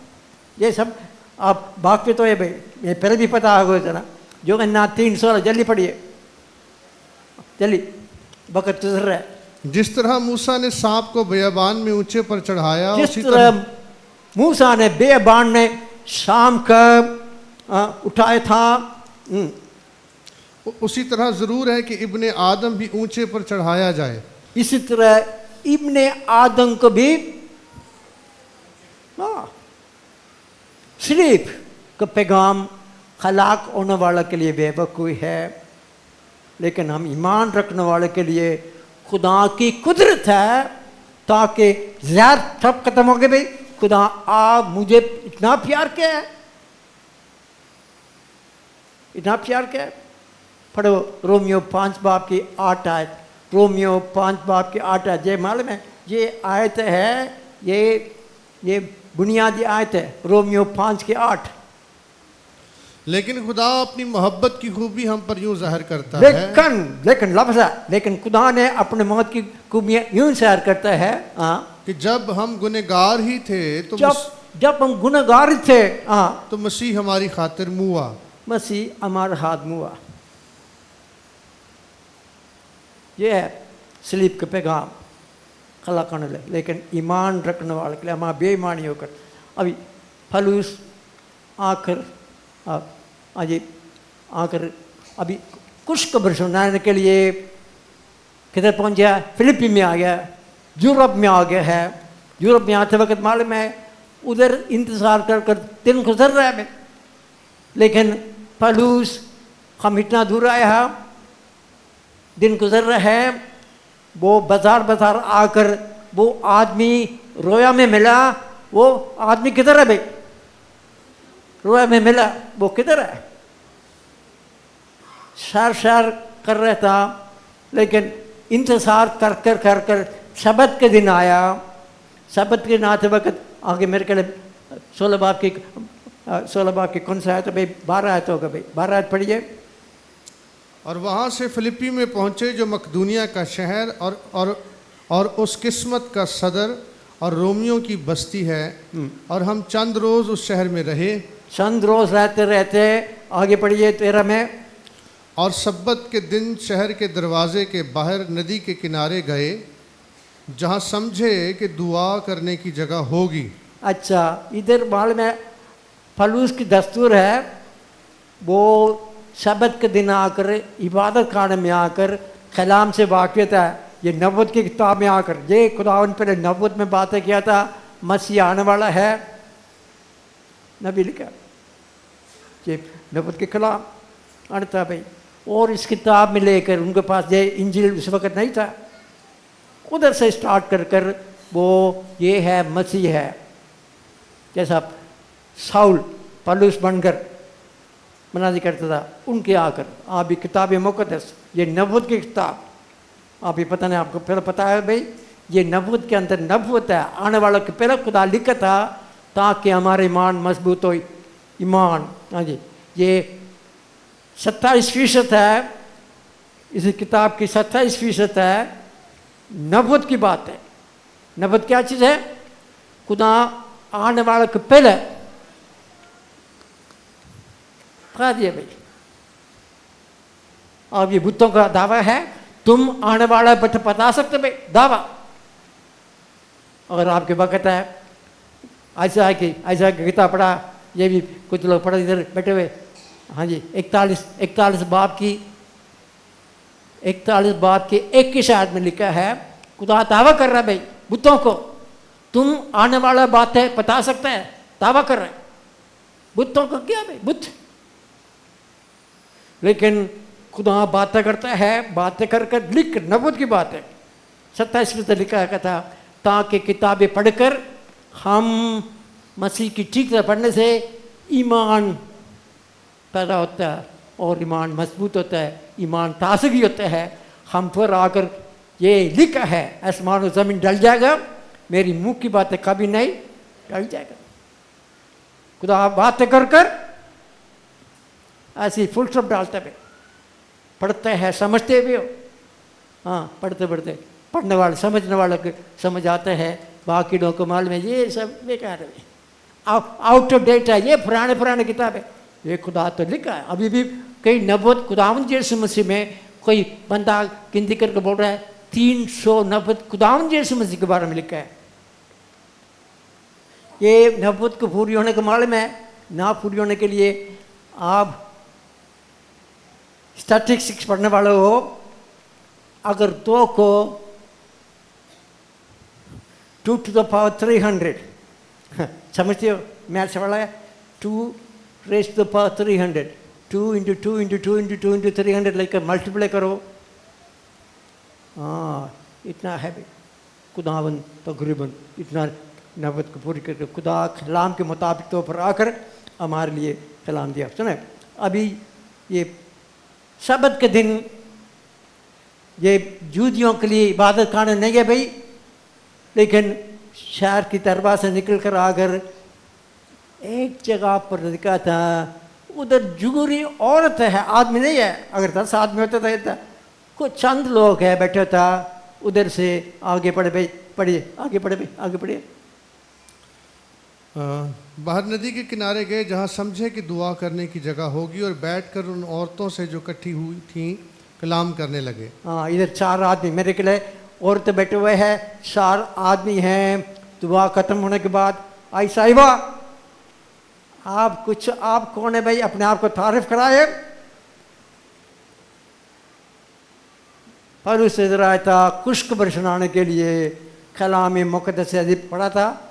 ये सब आप बाग पे तो है भाई, ये पहले भी पता होगा जरा। यूहन्ना 3:16 जल्दी पढ़िए, जल्दी, वक्त गुजर रहा है। जिस तरह मूसा ने सांप को बेअबान में ऊंचे पर चढ़ाया, जिस तरह मूसा ने बेअबान में शाम का उठाया था, उसी तरह जरूर है कि इब्ने आदम भी ऊंचे पर चढ़ाया जाए। इसी तरह इब्ने आदम को भी सिर्फ का पैगाम खलाक होने वाला के लिए बेवकूफ़ी है, लेकिन हम ईमान रखने वाले के लिए खुदा की कुदरत है, ताकि ज़हर सब खत्म हो गए भाई। खुदा आप मुझे इतना प्यार किया है, इतना प्यार किया है। पढ़ो रोमियो 5 बाब की 8 आयत। रोमियो 5 बाब की 8 आयत। ये मालूम है, ये आयत है, ये बुनियादी आयत है, रोमियो 5 की 8। लेकिन खुदा अपनी मोहब्बत की खूबी हम पर यूं ज़ाहिर करता है। लेकिन लफ्ज़ है, लेकिन खुदा ने अपने मोहब्बत की खूबियाँ यूं ज़ाहिर करता है कि जब हम गुनहगार ही थे तो जब हम गुनहगार थे तो मसीह हमारी खातिर मुआ, मसीह हमारा हाथ मुआ। ये है सलीब का पैगाम। खला करने लगे, लेकिन ईमान रखने वाले के लिए हमारा बेईमानी होकर अभी फलूस आकर अजी आकर अभी कुछ खबर सुनाने के लिए किधर पहुंच गया, फिलिपीन में आ गया, यूरोप में आ गया है। यूरोप में आते वक्त मालूम है उधर इंतज़ार कर कर दिन गुजर रहा है। लेकिन फलूस हम इतना दूर आए हैं, दिन गुजर रहा है, वो बाजार आकर वो आदमी रोया में मिला। वो आदमी किधर है भाई? रोया में मिला, वो किधर है? शहर कर रहा था, लेकिन इंतज़ार कर कर शबत के दिन आया। शबत के दिन आते वक्त आगे मेरे ख्याल 16 बाब की कौन सा है तो भाई 12 आयत होगा भाई, 12 आयत पढ़िए। और वहाँ से फिलिप्पी में पहुँचे जो मकदूनिया का शहर और उस किस्मत का सदर और रोमियों की बस्ती है। और हम चंद रोज़ उस शहर में रहे। चंद रोज़ रहते आगे पढ़िए 13 में। और सब्बत के दिन शहर के दरवाजे के बाहर नदी के किनारे गए, जहाँ समझे कि दुआ करने की जगह होगी। अच्छा, इधर मालूम है फलूस की दस्तूर है, वो शबत के दिन आकर इबादत खाने में आकर कलाम से वाक़िफ़ है। ये नबूवत की किताब में आकर ये खुदावन पहले नबूवत में बातें किया था, मसीह आने वाला है, नबी लिखा ये नबूवत के कलाम आता भाई। और इस किताब में लेकर उनके पास ये इंजील उस वक़्त नहीं था, उधर से स्टार्ट कर वो ये है मसीह है। जैसा साउल पलूस बनकर मनाजी करता था, उनके आकर आप भी किताब मुक़द्दस ये नबूवत की किताब, आप ही पता नहीं आपको पहले पता है भाई, ये नबूवत के अंदर नबूवत है। आने वाला के पहले खुदा लिखा था ताकि हमारे ईमान मजबूत हो। ईमान हाँ जी, ये 27% है इस किताब की, 27% है नबूवत की बात है। नबूवत क्या चीज़ है? खुदा आने वाले के पहले कहा दिया भाई। अब ये बुतों का दावा है, तुम आने वाला बता सकते भाई दावा। अगर आपके वक़्त है ऐसा की किताब पढ़ा, ये भी कुछ लोग पढ़ा इधर बैठे हुए। हाँ जी, 41 बाब की 21 आयत में लिखा है, खुदा दावा कर रहा है भाई बुतों को, तुम आने वाला बातें बता सकते हैं, दावा कर रहे हैं। बुतों का क्या भाई? बुत। लेकिन खुदा बातें करता है, बातें कर लिख नबूवत की बात है। 27% लिखा था ताकि किताबें पढ़कर हम मसीह की ठीक तरह पढ़ने से ईमान पैदा होता है और ईमान मजबूत होता है, ईमान ताज़गी होता है। हम पर आकर ये लिखा है आसमान और ज़मीन डल जाएगा, मेरी मुंह की बातें कभी नहीं डल जाएगा। खुदा बातें कर ऐसी फुल स्टॉप डालता है, पढ़ते हैं समझते भी हो। हाँ, पढ़ते पढ़ने वाले समझने वाले को समझ आता है, बाकी लोगों को मालूम है ये सब बेकार है, आउट ऑफ डेट है, ये पुराने किताब है। ये खुदा तो लिखा है। अभी भी कई नबूवत खुदावंद यीशु मसीह में कोई बंदा गिनती करके बोल रहा है 300 नबूवत खुदावंद यीशु मसीह के बारे में लिखा है। ये नबूवत को पूरी होने का मालूम है, ना पूरी होने के लिए आप स्टैटिस्टिक्स पढ़ने वाले हो, अगर 2 को 2 to the power 300 समझते हो? मैथ्स वाला है 2 raised to the power 300, 2 into 2 into 2 into 2 into 300 लेकर मल्टीप्लाई करो। हाँ, इतना है भाई। खुदावन तकरीबन इतना नबूवत को पूरी करके खुदा कलाम के मुताबिक तो पर आकर हमारे लिए कलाम दिया। सुने, अभी ये शबत के दिन ये यहूदियों के लिए इबादत खाना नहीं है भाई, लेकिन शहर की दरबार से निकल कर आकर एक जगह पर लिखा था, उधर जुगुरी औरत है, आदमी नहीं है। अगर 10 आदमी होता था, कुछ चंद लोग है बैठा था। उधर से आगे पढ़े भाई, पढ़िए आगे पढ़े भाई, आगे पढ़िए। बाहर नदी के किनारे गए, जहाँ समझे कि दुआ करने की जगह होगी, और बैठकर उन औरतों से जो इकट्ठी हुई थी कलाम करने लगे। हाँ, इधर 4 आदमी मेरे के लिए औरत बैठे हुए हैं, 4 आदमी हैं। दुआ खत्म होने के बाद आई साहिबा, आप कौन है भाई, अपने आप को तारीफ कराए। पर उसे जरा था खुश्क बरसनाने के लिए कलाम मुक़द्दस अजीब पढ़ा था,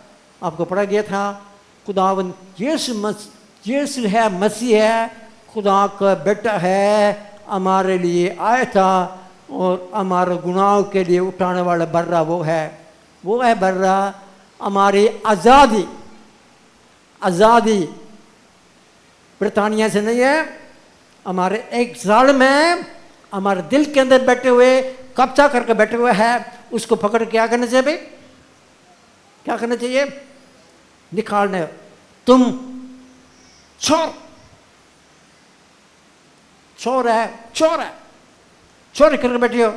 आपको पढ़ा गया था। खुदावन यीशु है, मसीह है, खुदा का बेटा है, हमारे लिए आया था और हमारे गुनाहों के लिए उठाने वाला बर्रा वो है बर्रा। हमारी आज़ादी ब्रिटानिया से नहीं है, हमारे एक जालिम है, हमारे दिल के अंदर बैठे हुए, कब्जा करके बैठे हुए है। उसको पकड़ के क्या करना चाहिए भाई, क्या करना चाहिए, निकालने। तुम चोर है, चोरी करके बैठे हो।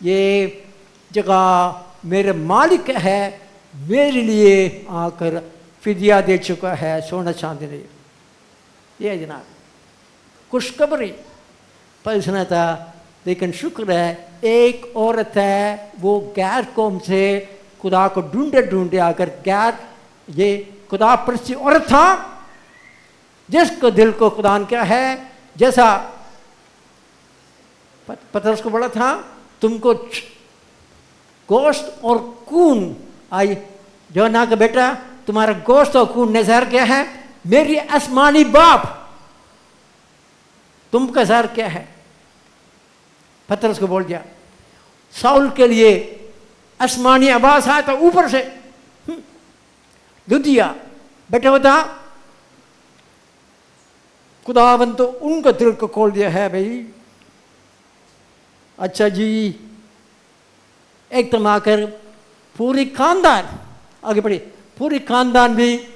ये जगह मेरे मालिक है, मेरे लिए आकर फिदिया दे चुका है, सोना चांदी नहीं। ये जनाब खुशखबरी पलसना था। लेकिन शुक्र है एक औरत है, वो गैर कौम से खुदा को ढूंढे आकर ये खुदा परस्ती औरत था, जिसको दिल को खुदा ने क्या है, जैसा पतरस को बड़ा था, तुमको गोश्त और खून आई जोना का बेटा, तुम्हारा गोश्त और खून नजर क्या है, मेरी आसमानी बाप तुमका सर क्या है। पतरस को बोल दिया। साउल के लिए आसमानी आवाज आया था ऊपर से, लुदिया बैठा हुआ था। खुदावन तो उनका दिल को खोल दिया है भाई। अच्छा जी, एकदम आकर पूरी खानदान आगे बढ़ी, पूरी खानदान भी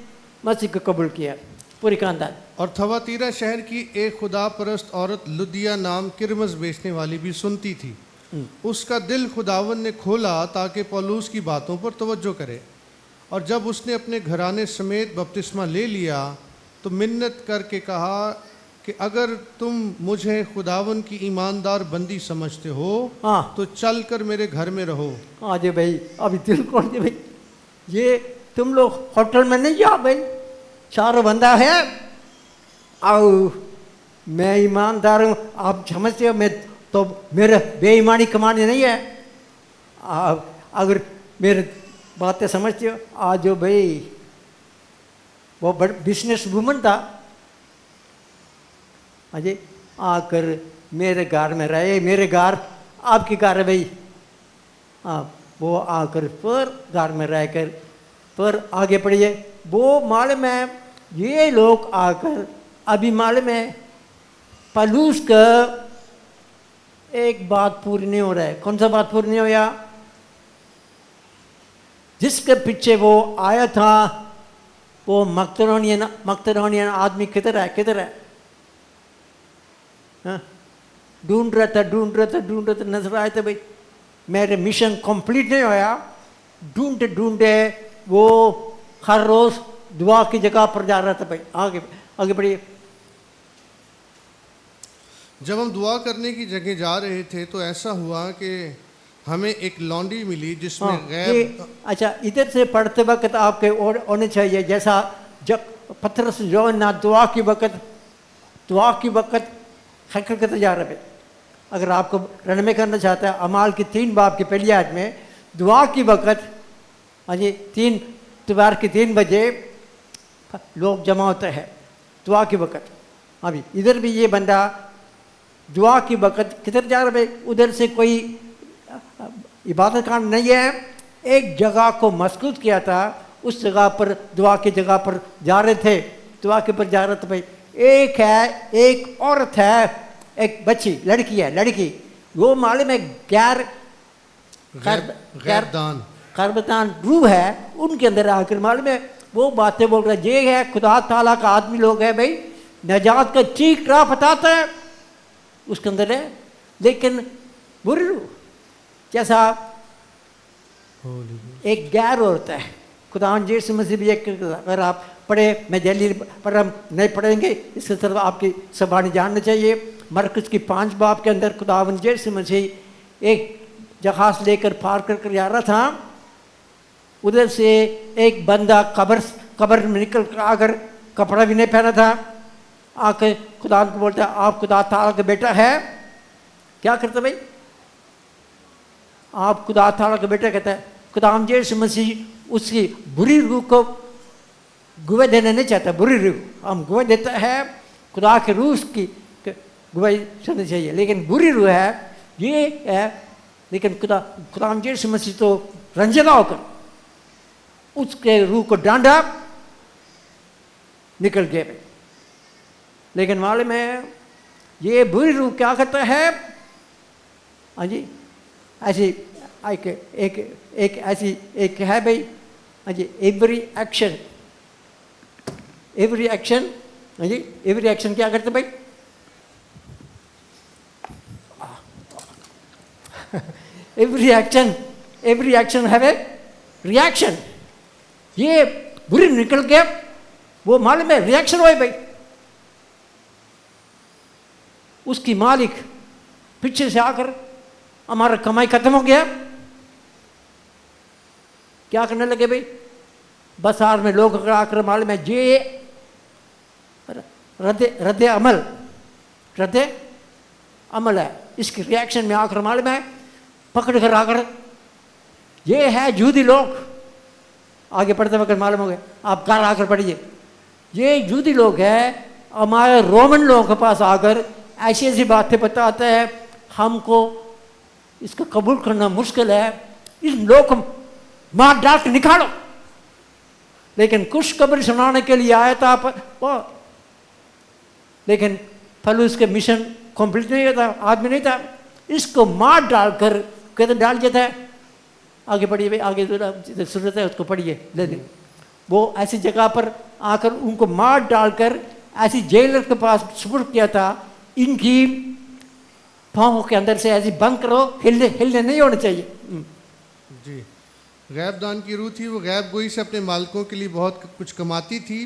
मसीह को कबूल किया, पूरी खानदान। और थवातीरा शहर की एक खुदा परस्त औरत लुदिया नाम किरमस बेचने वाली भी सुनती थी। उसका दिल खुदावन ने खोला ताकि पौलुस की बातों पर तवज्जो करे। और जब उसने अपने घराने समेत बपतिस्मा ले लिया तो मिन्नत करके कहा कि अगर तुम मुझे खुदावन की ईमानदार बंदी समझते हो तो चल कर मेरे घर में रहो। हाँ जी भाई, अभी दिल खोल दे भाई। ये तुम लोग होटल में नहीं जाओ भाई, 4 बंदा है, आओ मैं ईमानदार हूँ, आप समझते हो, मैं तो मेरा बेईमानी कमानी नहीं है। अगर मेरे बातें समझते हो, आ जाओ भाई। वो बड़ा बिजनेस वूमन था। अजय आकर मेरे घर में रहे, मेरे घर आपकी घर है भाई। वो आकर फिर घर में रहकर फिर आगे बढ़िए। वो मालूम है ये लोग आकर अभी मालूम है पलूस का एक बात पूरी नहीं हो रहा है। कौन सा बात पूरी नहीं हो? या जिसके पीछे वो आया था वो मक्तरोनियन आदमी किधर है? ढूंढ रहा था नजर आया था भाई। मेरे मिशन कंप्लीट नहीं होया। ढूंढे वो हर रोज दुआ की जगह पर जा रहा था भाई। आगे बढ़िए। जब हम दुआ करने की जगह जा रहे थे तो ऐसा हुआ कि हमें एक लौंडी मिली जिसमें गैब। अच्छा, इधर से पढ़ते वक्त आपके होने चाहिए जैसा जब पतरस जो ना दुआ की वक्त हकीकत जा रहे थे। अगर आपको रनमे करना चाहता है अमाल की 3 बाब की पहली आयत में दुआ की वक्त, हाँ जी, 3 इतवार की 3 बजे लोग जमा होते हैं दुआ की वक्त। अभी इधर भी ये बंदा दुआ की वक्त किधर जा रहे भाई? उधर से कोई इबादत का नहीं है, एक जगह को मस्कूत किया था, उस जगह पर दुआ की जगह पर जा रहे थे। दुआ के पर जा रहे थे भाई। एक औरत है, एक बच्ची लड़की, वो मालूम है गैरदान रूह है उनके अंदर आकर मालूम है वो बातें बोल रहा है। ये है खुदा ताला का आदमी लोग है भाई, नजात का चीख रहा बताता है उसके अंदर है। लेकिन बुरी रूह जैसा एक गैर औरत है। खुदा यीशु मसीह भी एक, अगर आप पढ़े, मैं जल्दी पर हम नहीं पढ़ेंगे, इसके तरफ आपकी सबानी जानना चाहिए। मरकज की 5 बाब के अंदर खुदावंद यीशु मसीह एक जहाज लेकर पार कर जा रहा था, उधर से एक बंदा कब्र में निकल कर आकर, कपड़ा भी नहीं पहना था, आकर खुदा को बोलता है आप खुदा ताला का बेटा है? क्या करते भाई? आप खुदा ताला का बेटा कहता है। खुदा यीशु मसीह उसकी बुरी रूह को गवाही देना नहीं चाहता। बुरी रूह हम गवाही देता है, खुदा के रूह की गवाही सुननी चाहिए, लेकिन बुरी रूह है ये है। लेकिन खुदा यीशु मसीह तो रंजीदा होकर उसके रूह को डांटा, निकल गए। लेकिन मालूम है ये बुरी रूह क्या करता है? हाँ जी, ऐसी एक ऐसी एक है भाई, हाँ जी, एवरी एक्शन, हाँ जी, एवरी एक्शन क्या करते भाई? Every action have a reaction. ये बुरी निकल के वो मालूम है रिएक्शन हुआ भाई। उसकी मालिक पीछे से आकर हमारा कमाई खत्म हो गया, क्या करने लगे भाई? बाजार में लोग आकर मालूम है ये रद्द अमल है, इसकी रिएक्शन में आकर मालूम है पकड़ कर आकर, ये है यहूदी लोग। आगे पढ़ते वक्त मालूम हो गया, आप घर आकर पढ़िए, ये यहूदी लोग हैं हमारे रोमन लोगों के पास आकर ऐसी ऐसी बातें बताते हैं, हमको इसको कबूल करना मुश्किल है, इस लोग को मार डाल के निकालो। लेकिन खुशखबरी सुनाने के लिए आया था लेकिन पौलुस के मिशन कंप्लीट नहीं था, आदमी नहीं था, इसको मार डालकर कहते डाल देता है। आगे पढ़िए भाई, आगे जरूरत है उसको पढ़िए। लेकिन वो ऐसी जगह पर आकर उनको मार डालकर ऐसी जेलर के पास सुपुर्द किया था, इनकी पाँव के अंदर से ऐसी बंद करो, हिलने नहीं होने चाहिए। जी, गैब दान की रूह थी, वो गैब गोई से अपने मालिकों के लिए बहुत कुछ कमाती थी।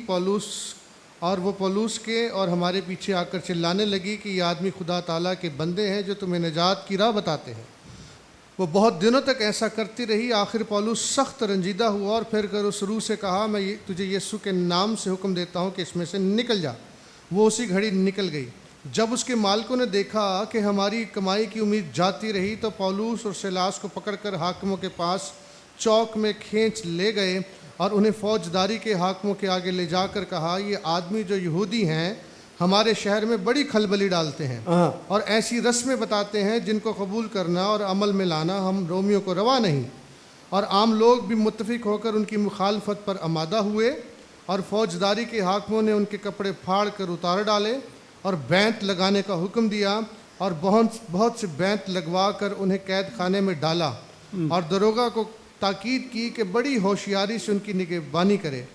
वो पौलुस के और हमारे पीछे आकर चिल्लाने लगी कि ये आदमी खुदा ताला के बंदे हैं जो तुम्हें निजात की राह बताते हैं। वो बहुत दिनों तक ऐसा करती रही। आखिर पौलुस सख्त रंजीदा हुआ और फिर कर उस रूह से कहा, मैं तुझे यीशु के नाम से हुक्म देता हूँ कि इसमें से निकल जा। वो उसी घड़ी निकल गई। जब उसके मालिकों ने देखा कि हमारी कमाई की उम्मीद जाती रही तो पौलुस और सिलास को पकड़कर हाकिमों के पास चौक में खींच ले गए और उन्हें फौजदारी के हाकिमों के आगे ले जाकर कहा, ये आदमी जो यहूदी हैं हमारे शहर में बड़ी खलबली डालते हैं और ऐसी रस्में बताते हैं जिनको कबूल करना और अमल में लाना हम रोमियों को रवा नहीं। और आम लोग भी मुत्तफिक होकर उनकी मुखालफत पर आमादा हुए और फौजदारी के हाकिमों ने उनके कपड़े फाड़ कर उतार डाले और बैंत लगाने का हुक्म दिया और बहुत से बैंत लगवा कर उन्हें कैद खाने में डाला और दरोगा को ताकीद की कि बड़ी होशियारी से उनकी निगहबानी करे।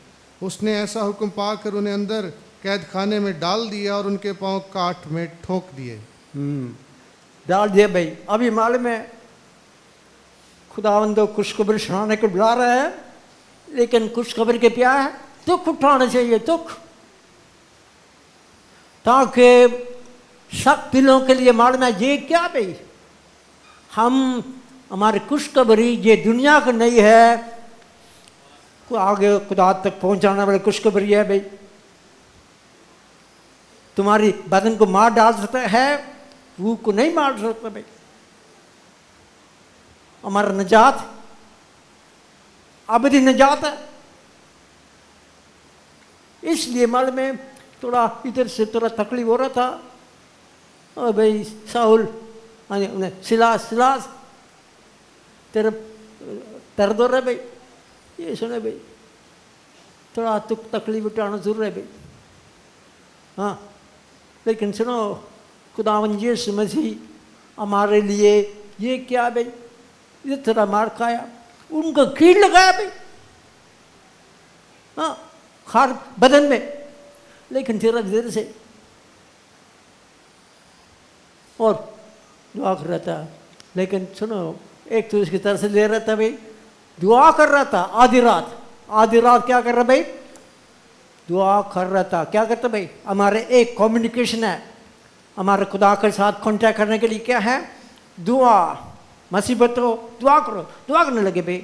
उसने ऐसा हुक्म पाकर उन्हें अंदर कैद खाने में डाल दिया और उनके पांव काट में ठोक दिए। डाल दिए भाई। अभी मालूम है खुदावंद खुशखबरी सुनाने को बुला रहा है, लेकिन खुशखबरी के क्या है? दुख उठाना चाहिए, दुख, ताकि सब दिलों के लिए मालूम है ये क्या भाई, हमारी खुशखबरी ये दुनिया को नहीं है, आगे खुदा तक पहुंचाने वाली खुशखबरी है भाई। तुम्हारी बदन को मार डाल सकता है, रूह को नहीं मार सकता भाई। हमारा निजात अबदी निजात है। इसलिए मालूम में थोड़ा इधर से थोड़ा तकलीफ हो रहा था। और भाई साउल सिलास तेरा दर्द हो रहा है भाई, ये सुने भाई, थोड़ा तकलीफ उठाना जरूर है भाई। हाँ, लेकिन सुनो खुदावंद यीशु मसीह हमारे लिए ये क्या भाई, ये थोड़ा मार खाया, उनको कीड़ लगाया भाई, हाँ, खार बदन में, लेकिन तेरा धीरे से और दुआ कर रहा था। लेकिन सुनो, एक तो इसकी तरफ से ले रहा था भाई, दुआ कर रहा था आधी रात क्या कर रहा भाई, दुआ कर रहा था। क्या करता भाई, हमारे एक कम्युनिकेशन है हमारे खुदा के साथ कांटेक्ट करने के लिए, क्या है? दुआ। मुसीबत हो दुआ करो, दुआ करने लगे भाई।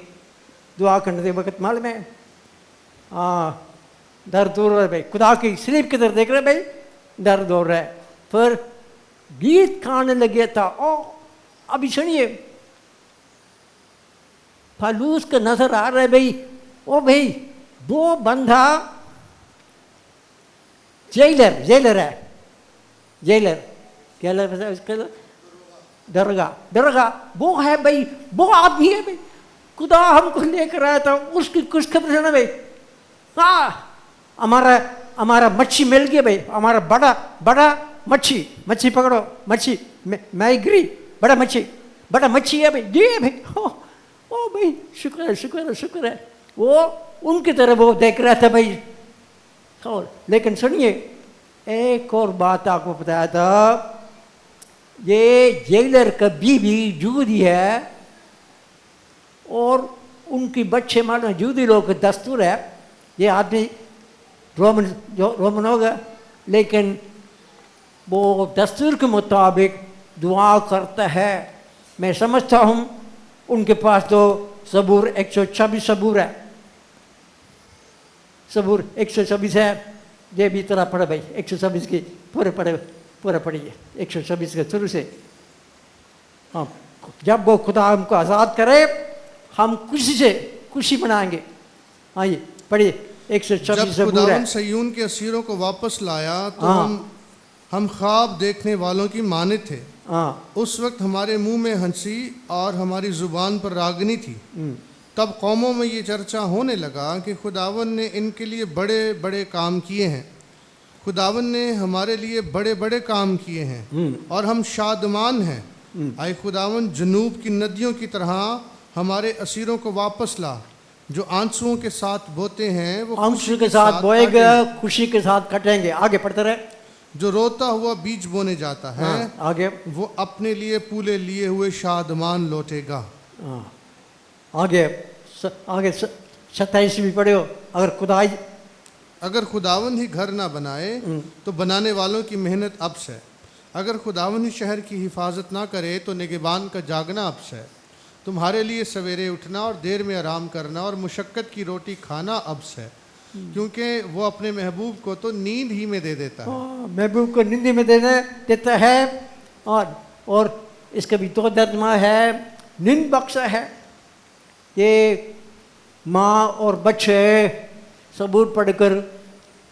दुआ करने के वक्त मालूम है दर्द हो रहा है भाई, खुदा की स्लीप की तरफ देख रहे भाई, दर्द हो रहा है। फिर गीत गाने लगे था। ओ अभी सुनिए, फालूस का नजर आ रहा है भाई, ओ भाई वो बंदा जेलर है, जेलर क्या लगता है उसका, दरगाह वो है भाई, वो आदमी है भाई, खुदा हमको लेकर आया था, उसकी खुशखबरी है ना भाई। हाँ हमारा मच्छी मिल गया भाई, हमारा बड़ा मच्छी पकड़ो, मच्छी मैगरी बड़ा मच्छी है भाई, जी भाई। ओ भाई शुक्र है। वो उनकी तरफ वो देख रहा था भाई। और लेकिन सुनिए, एक और बात आपको बताया था, ये जेलर का बीवी जूदी है और उनकी बच्चे मानो जूदी लोग का दस्तूर है। ये आदमी रोमन होगा, लेकिन वो दस्तूर के मुताबिक दुआ करता है। मैं समझता हूँ उनके पास तो सबूर 126 सबूर है, सबूर 126 है। ये भी तरह पढ़े भाई, 126 की पूरे पढ़िए 126 के शुरू से। हाँ, जब वो खुदा हमको आज़ाद करे हम खुशी मनाएंगे। आइए पढ़िए 126 जब खुदावन सयून के असीरों को वापस लाया तो हम ख्वाब देखने वालों की माने थे। उस वक्त हमारे मुंह में हंसी और हमारी जुबान पर रागनी थी। तब कौमों में ये चर्चा होने लगा कि खुदावन ने इनके लिए बड़े बड़े काम किए हैं, खुदावन ने हमारे लिए बड़े बड़े काम किए हैं और हम शादमान हैं। आए खुदावन जनूब की नदियों की तरह हमारे असीरों को वापस ला, जो आंसुओं के साथ बोते हैं वो आंसू के साथ बोएगा, खुशी के साथ कटेंगे। आगे पढ़ते रहे। जो रोता हुआ बीज बोने जाता है आगे वो अपने लिए पूले लिए हुए शादमान लौटेगा। आगे 27 भी पढ़े हो। अगर खुदावन ही घर ना बनाए तो बनाने वालों की मेहनत अब्स है। अगर खुदावन ही शहर की हिफाजत ना करे तो निगहबान का जागना अब्स है। तुम्हारे लिए सवेरे उठना और देर में आराम करना और मुशक्क़त की रोटी खाना अब्स है, क्योंकि वो अपने महबूब को तो नींद ही में दे देता है। महबूब को नींद में देता है। और इसका भी तो तर्जुमा है, नींद बख्शा है। ये माँ और बच्चे सबूर पढ़कर,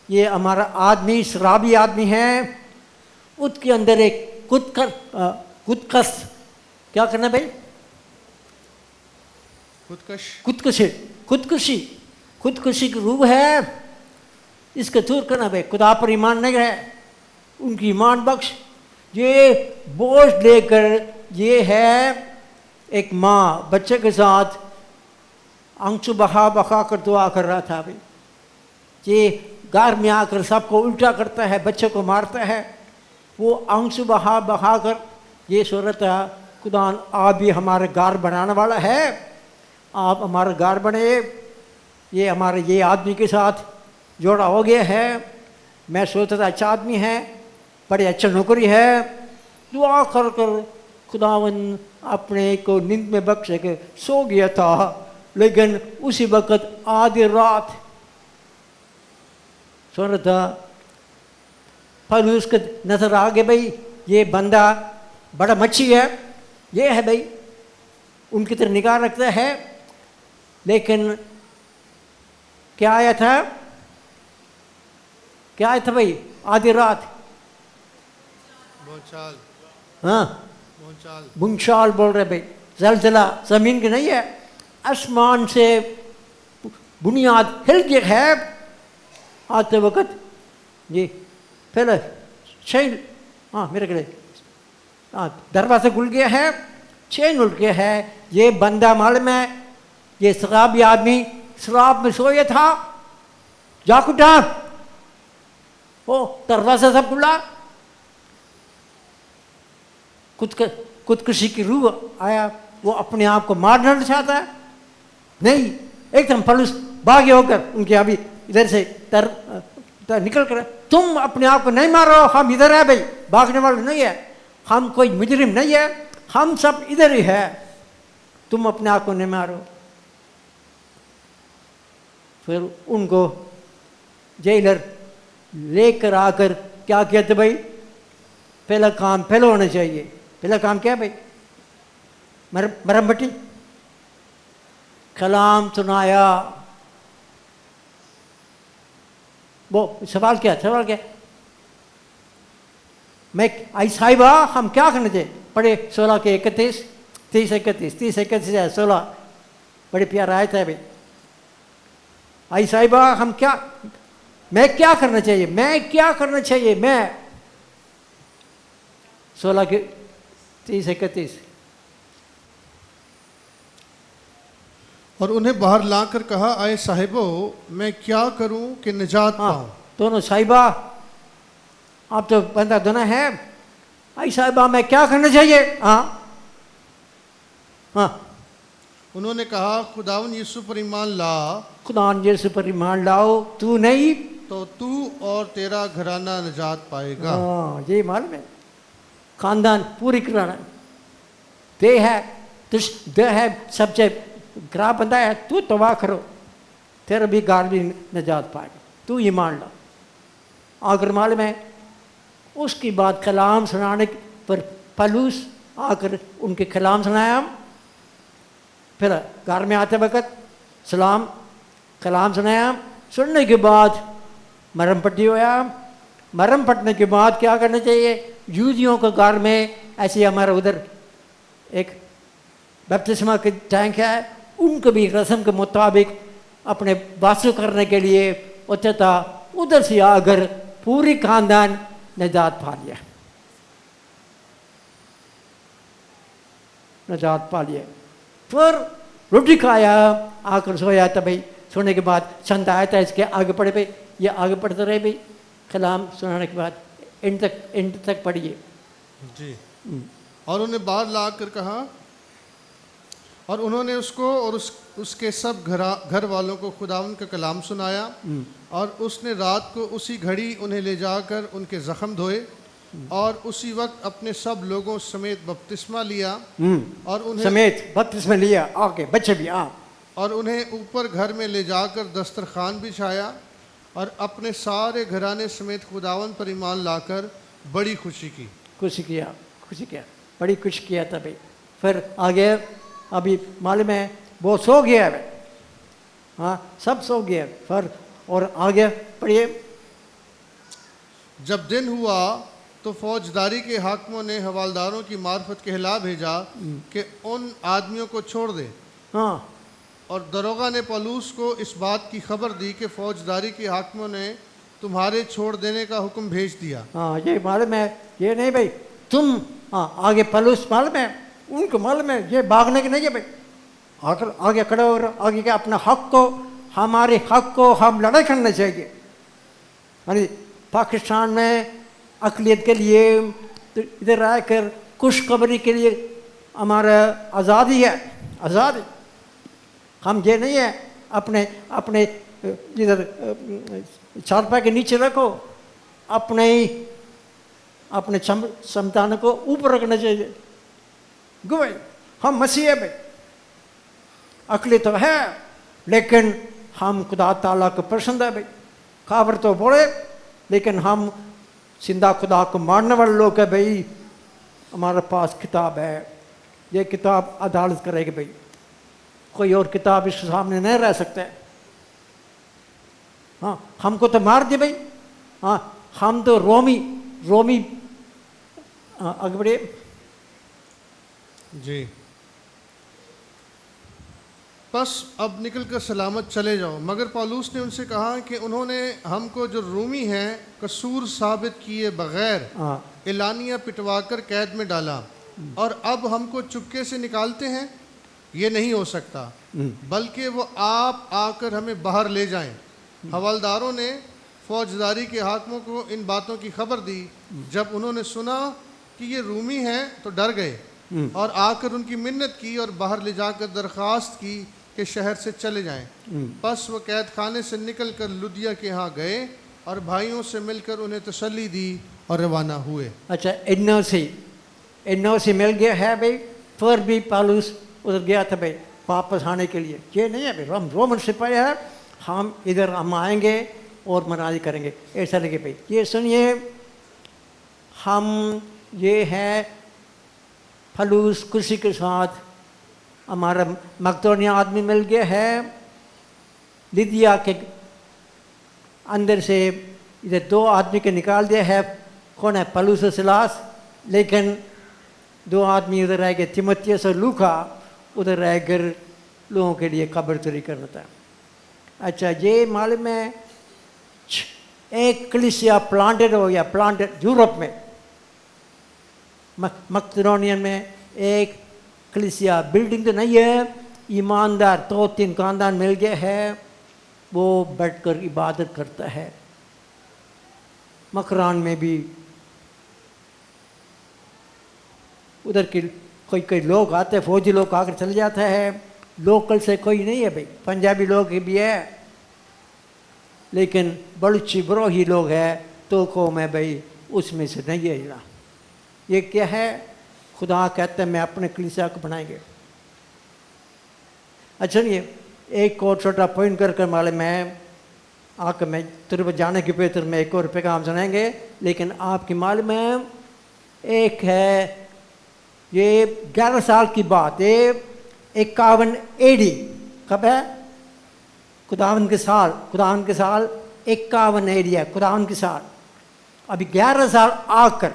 ये हमारा आदमी शराबी आदमी है, उसके अंदर एक क्या करना भाई, खुदकुशी की रूह है, इसका दूर करना भाई। खुदा पर ईमान नहीं है, उनकी ईमान बख्श। ये बोझ लेकर, ये है एक माँ बच्चे के साथ आंसू बहा कर दुआ कर रहा था भाई। ये घर में आकर सबको उल्टा करता है, बच्चे को मारता है। वो आंसू बहा कर ये सूरत है, खुदा आप भी हमारे घर बनाने वाला है, आप हमारा घर बने। ये हमारे ये आदमी के साथ जोड़ा हो गया है। मैं सोचता था अच्छा आदमी है, बड़े अच्छा नौकरी है। दुआ कर खुदावन अपने को नींद में बख्शे के सो गया था, लेकिन उसी वक्त आधी रात सो रहा था। पर उसको नजर आ गया भाई ये बंदा बड़ा मच्छी है, ये है भाई, उनकी तरफ निगाह रखता है। लेकिन क्या आया था भाई आधी रात? बुंचाल बोल रहे भाई। जलजला जमीन की नहीं है, आसमान से बुनियाद हिल गया है आते वक्त जी। पहले चैन मेरे के दरवाजा खुल गया है, चैन उठ गया है। ये बंदा मालूम है, ये शराबी आदमी शराब में सोया था, जाग उठा, वो दरवाजा सब खुला। खुदकुशी की रूह आया, वो अपने आप को मारना चाहता है, नहीं, एकदम पलूस भागे होकर उनके अभी इधर से निकल कर, तुम अपने आप को नहीं मारो, हम इधर है भाई, भागने वाले नहीं है, हम कोई मुजरिम नहीं है, हम सब इधर ही है। तुम अपने आप को नहीं मारो। फिर उनको जेलर लेकर आकर क्या कहते भाई, पहला काम पहले होना चाहिए। पहला काम क्या है भाई? मरम भट्टी कलाम सुनाया। वो सवाल क्या मैं आई साहिबा हम क्या करना चाहिए? पढ़े 16 के 31 30 31 16 बड़े प्यारा आयत है भाई। आई साहिबा हम क्या, मैं क्या करना चाहिए? मैं 16 के 30 31। और उन्हें बाहर लाकर कहा, आए साहिबो मैं क्या करूं कि निजात पाऊं? दोनों साहिबा, आप तो बंदा दोनों है। आई साहिबा मैं क्या करना चाहिए? उन्होंने कहा, खुदावन यीशु पर ईमान ला। खुदावन यीशु पर ईमान लाओ, तू नहीं तो तू और तेरा घराना निजात पाएगा। ये मालूम है, खानदान पूरी कराना दे है सबसे ग्राह बंदा है। तू तबाह करो, तेरा भी घर भी निजात पाएगा, तू ईमान ला। अगर मालूम है, उसकी बाद कलाम सुनाने पर पलूस आकर उनके कलाम सुनाया। फिर घर में आते वक्त सलाम कलाम सुनाया। सुनने के बाद मरम पट्टी होया। मरम पटने के बाद क्या करना चाहिए? यहूदियों के घर में ऐसे हमारा उधर एक बपतिस्मा के टैंक है, उनको भी रस्म के मुताबिक अपने वासु करने के लिए होता था। उधर से आकर पूरी खानदान निजात पा लिया, निजात पा लिया। फिर रोटी खाया, आकर सोया था भाई। सोने के बाद संत आया था, इसके आगे पढ़े भाई, ये आगे पढ़ते रहे भाई। कलाम सुनाने के बाद एंड तक पढ़िए जी। और उन्हें बाहर लाकर कहा, और उन्होंने उसको और उसके सब घर वालों को खुदावन का कलाम सुनाया। और उसने रात को उसी घड़ी उन्हें ले जाकर उनके जख्म धोए और उसी वक्त अपने सब लोगों समेत बपतिस्मा लिया। और उन्हें समेत बपतिस्मा लिया, आगे बच्चे भी और उन्हें ऊपर घर में ले जाकर दस्तरखान बिछाया और अपने सारे घराने समेत खुदावन पर ईमान लाकर बड़ी खुशी किया, बड़ी खुश किया था भाई। फिर आगे अभी मालूम है वो सो गया है, सब सो गया। फिर और आगे पढ़िए। जब दिन हुआ तो फौजदारी के हाकिमों ने हवालदारों की मार्फत कहला भेजा कि उन आदमियों को छोड़ दे। और दरोगा ने पौलुस को इस बात की खबर दी कि फौजदारी के हाकिमों ने तुम्हारे छोड़ देने का हुक्म भेज दिया। ये मालूम है, ये नहीं भाई तुम आगे पौलुस मालूम है, उनको मालूम है ये भागने की नहीं है भाई। आगे खड़े हो रहे, आगे क्या अपना हक को, हमारे हक को हम लड़ाई करना चाहिए। यानी पाकिस्तान में अक़लियत के लिए तो इधर आकर खुशखबरी के लिए हमारा आज़ादी है, आज़ादी। हम ये नहीं है अपने इधर चारपाई के नीचे रखो, अपने संतान को ऊपर रखना चाहिए। भाई हम मसीह है भाई, अक़लियत तो है लेकिन हम खुदा ताला को पसंद है भाई। काबर तो बोले लेकिन हम जिंदा खुदा को मानने वाले लोग है भाई। हमारे पास किताब है, ये किताब अदालत करेगी भाई, कोई और किताब इसके सामने नहीं रह सकते। हमको तो मार दिए भाई। हम तो रोमी आगे बढ़िए जी। बस अब निकल कर सलामत चले जाओ। मगर पौलुस ने उनसे कहा कि उन्होंने हमको जो रूमी हैं कसूर साबित किए बगैर एलानिया पिटवाकर कैद में डाला और अब हमको चुपके से निकालते हैं। ये नहीं हो सकता, बल्कि वो आप आकर हमें बाहर ले जाएं। हवलदारों ने फौजदारी के हाकिमों को इन बातों की खबर दी। जब उन्होंने सुना कि ये रूमी हैं तो डर गए और आकर उनकी मिन्नत की और बाहर ले जाकर दरख्वास्त की कि शहर से चले जाएं। बस वो कैद खाने से निकल कर लुदिया के यहाँ गए और भाइयों से मिलकर उन्हें तसल्ली दी और रवाना हुए। अच्छा, इन्नो से मिल गया है भाई। फिर भी पौलुस उधर गया था भाई वापस आने के लिए, ये नहीं है भाई हम रोमन सिपाही है, हम इधर हम आएंगे और मनाजी करेंगे, ऐसा लगे भाई। ये सुनिए, हम ये है फलूस कुर्सी के साथ हमारा मकदोनिया आदमी मिल गया है, लिदिया के अंदर से इधर 2 आदमी के निकाल दिया है, कौन है, पलूस और सिलास, लेकिन 2 आदमी उधर रह गए, तिमोथियस और लूका, उधर रह कर लोगों के लिए कब्रतरी करना था। अच्छा, ये मालूम है एक कलीसिया प्लांटेड हो गया, प्लांटेड यूरोप में, मकदोनिया में एक कलीसिया, बिल्डिंग तो नहीं है, ईमानदार 2-3 खानदान मिल गया है, वो बैठकर इबादत करता है। मकरान में भी उधर के कोई लोग आते हैं, फौजी लोग आकर चले जाता है, लोकल से कोई नहीं है भाई, पंजाबी लोग भी है, लेकिन बलूची बरोही लोग हैं, तो कौम है भाई, उसमें से नहीं है ना। ये क्या है, खुदा कहते हैं मैं अपने कलीसिया को बनाएंगे। अच्छा, नहीं एक और छोटा पॉइंट कर मालूम मैं आकर मैं तुरंत जाने के बेहतर में एक और पैगाम सुनाएंगे, लेकिन आपकी मालूम है एक है ये 11 साल की बात, ये 51 AD कब है, खुदावन के साल 51 AD है, खुदावन के साल। अभी 11 साल आकर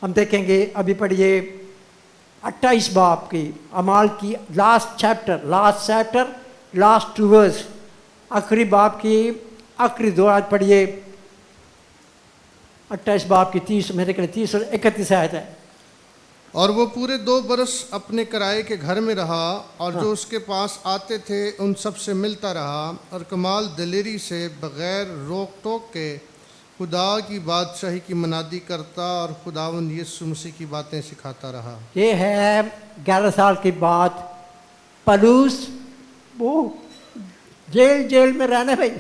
हम देखेंगे, अभी पढ़िए 28 बाब की अमाल की लास्ट चैप्टर लास्ट 2 वर्स, आखिरी बाब की आखिरी 2 आयत पढ़िए, 28 बाब की 30 मेरे ख्याल 30 और 31 आयत है। और वो पूरे 2 बरस अपने किराए के घर में रहा, और जो उसके पास आते थे उन सब से मिलता रहा, और कमाल दिलेरी से बग़ैर रोक टोक के खुदा की बादशाही की मनादी करता और खुदावंद यीशु मसीह की बातें सिखाता रहा। ये है 11 साल की बात, पलूस वो जेल में रहने भाई,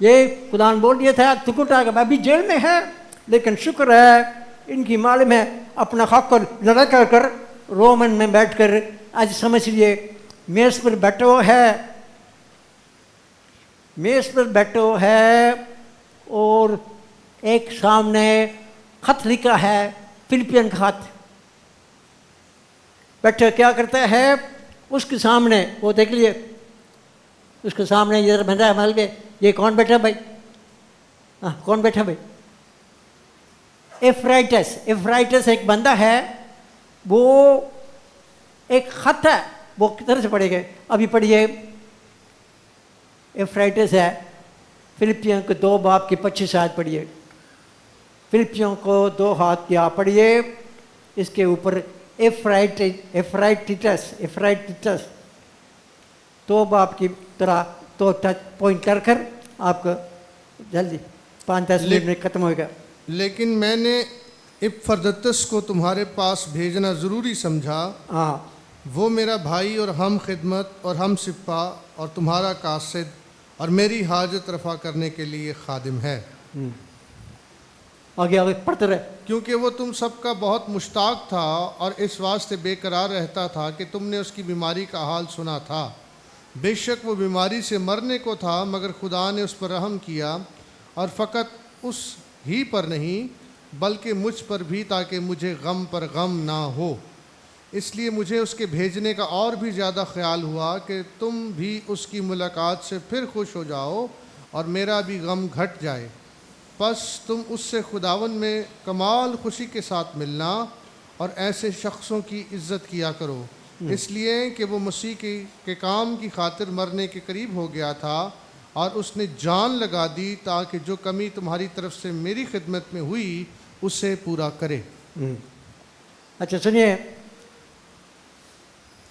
ये खुदा ने बोल दिया था तुकुट आएगा, अभी जेल में है, लेकिन शुक्र है इनकी मालूम है अपना हक को लड़ा कर रोमन में बैठकर, आज समझ लिए मेज पर बैठो है और एक सामने खत लिखा है, फिलिपियन खत, बैठे क्या करता है उसके सामने, वो देख लिए उसके सामने इधर बंदा है, मान ये कौन बैठा भाई, हाँ कौन बैठा भाई, एफ्राइटस एक बंदा है, वो एक खत है, वो किधर से पढ़ेंगे, अभी पढ़िए, एफ्राइटस है, फिलिपियों को 2 बाब की 25 आयत पढ़िए, फिलिपियों को 2 हाथ क्या पढ़िए, इसके ऊपर एफ्राइटिटस 2 बाब की तरह तो टच पॉइंट कर आपको जल्दी 5-10 मिनट में खत्म होगा। लेकिन मैंने इपफ्रदतस को तुम्हारे पास भेजना ज़रूरी समझा, हाँ, वो मेरा भाई और हम खिदमत और हम सिपा और तुम्हारा कासिद और मेरी हाजत रफ़ा करने के लिए खादिम है। आगे पढ़ते रहे। क्योंकि वो तुम सबका बहुत मुश्ताक था और इस वास्ते बेकरार रहता था कि तुमने उसकी बीमारी का हाल सुना था। बेशक वो बीमारी से मरने को था, मगर खुदा ने उस पर रहम किया, और फ़कत उस ही पर नहीं बल्कि मुझ पर भी, ताकि मुझे गम पर गम ना हो। इसलिए मुझे उसके भेजने का और भी ज़्यादा ख्याल हुआ कि तुम भी उसकी मुलाकात से फिर खुश हो जाओ और मेरा भी गम घट जाए। बस तुम उससे खुदावन में कमाल खुशी के साथ मिलना और ऐसे शख्सों की इज़्ज़त किया करो, इसलिए कि वो मसीह के काम की खातिर मरने के करीब हो गया था और उसने जान लगा दी, ताकि जो कमी तुम्हारी तरफ से मेरी खिदमत में हुई उसे पूरा करे। अच्छा सुनिए,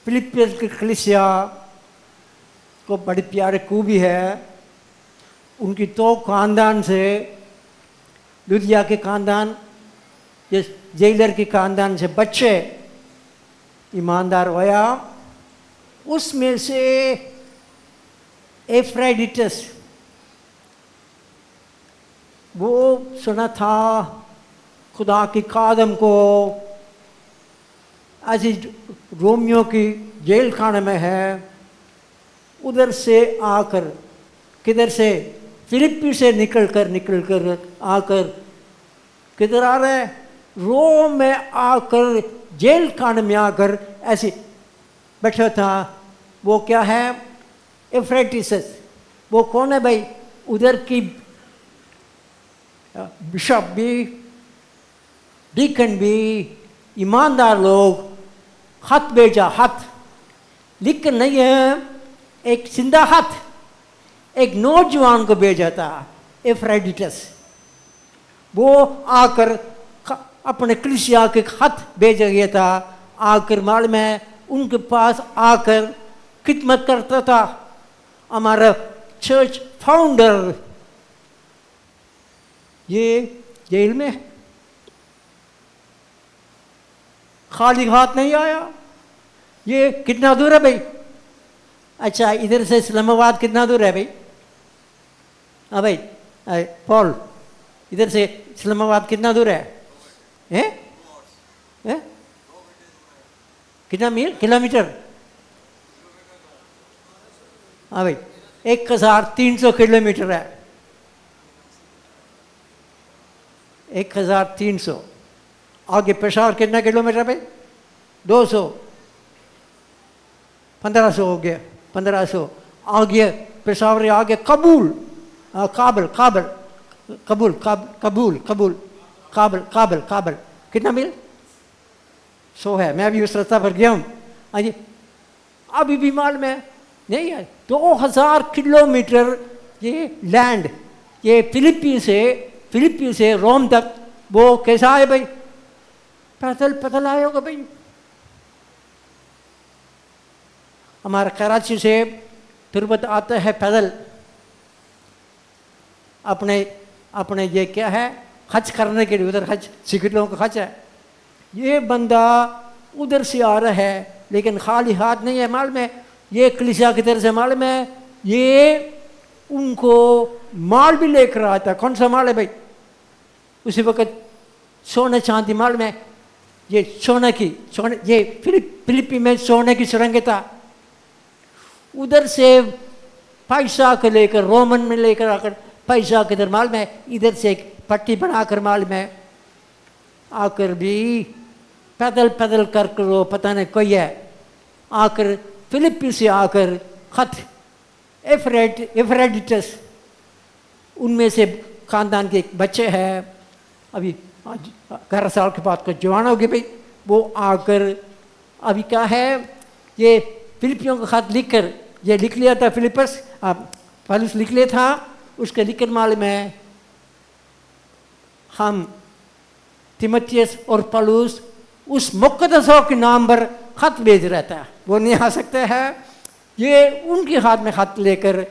फिलिपियन की कलीसिया को बड़ी प्यारे खूबी है, उनकी 2 खानदान से, लुदिया के खानदान, जेलर के खानदान से बच्चे ईमानदार होया, उसमें से एफ्राइडिटस, वो सुना था खुदा की कादम को ऐसी रोमियो की जेल खाने में है, उधर से आकर, किधर से, फिलिप्पी से निकल कर आकर किधर आ रहा है, रोम में आकर, जेल खाने में आकर ऐसे बैठा था। वो क्या है, एफ्रेटिसस। वो कौन है भाई, उधर की बिशप भी, डीकन भी, ईमानदार लोग, खत भेजा। खत लिख नहीं है, एक जिंदा खत एक नौजवान को भेजा था, एफ्रेडिटस। वो आकर अपने कलीसिया के खत भेजा गया था, आकर मालूम है उनके पास आकर खिदमत करता था। हमारा चर्च फाउंडर ये जेल में खाली हाथ नहीं आया। ये कितना दूर है भाई? अच्छा, इधर से इस्लामाबाद कितना दूर है भाई? हाँ भाई, पॉल, इधर से इस्लामाबाद कितना दूर है? हैं? हैं? कितना मील, किलोमीटर? हाँ भाई, 1300 किलोमीटर है। 1300। आगे पेशावर कितना किलोमीटर भाई? 200, 1500 हो गया, 1500। आगे पेशावर, आगे कबूल, काबल, काबल, कबूल, कबूल, कबूल, काबल, काबल, काबल, कितना मील? 100 है। मैं भी उस रास्ता पर गया हूँ। अजी अभी भी मालूम है नहीं है, 2000 किलोमीटर ये लैंड, ये फिलिप्पी से रोम तक। वो कैसा है भाई? पैदल पैदल आए होगा भाई। हमारा कराची से तिरुपति आता है पैदल। अपने ये क्या है, खर्च करने के लिए, उधर खर्च, सिक्योरिटियों का खर्च है। ये बंदा उधर से आ रहा है लेकिन खाली हाथ नहीं है। मालूम है ये कलीसिया की तरफ से, मालूम है ये उनको माल भी लेकर आता। कौन सा माल है भाई? उसी वक्त सोने चांदी, मालूम है ये सोने ये फिलिप्पी में सोने की सुरंग था। उधर से पैसा को लेकर, रोमन में लेकर आकर पैसा किधर, मालूम है इधर से एक पट्टी बनाकर, मालूम है आकर भी पैदल पैदल कर वो पता नहीं कोई है, आकर फिलिप्पी से आकर खत, एफ्रेडिटस, उनमें से खानदान के एक बच्चे हैं, अभी 11 साल के बाद कुछ जवान हो गए भाई। वो आकर अभी क्या है, ये फिलिपियों का खत लिखकर, ये लिख लिया था फिलिपस, पौलुस लिख लिया था, उसके लिखकर मालूम है हम तिमोथियस और पौलुस उस मुकद्दसों के नाम पर खत भेज रहा था। वो नहीं आ सकते हैं, ये उनके हाथ में खत लेकर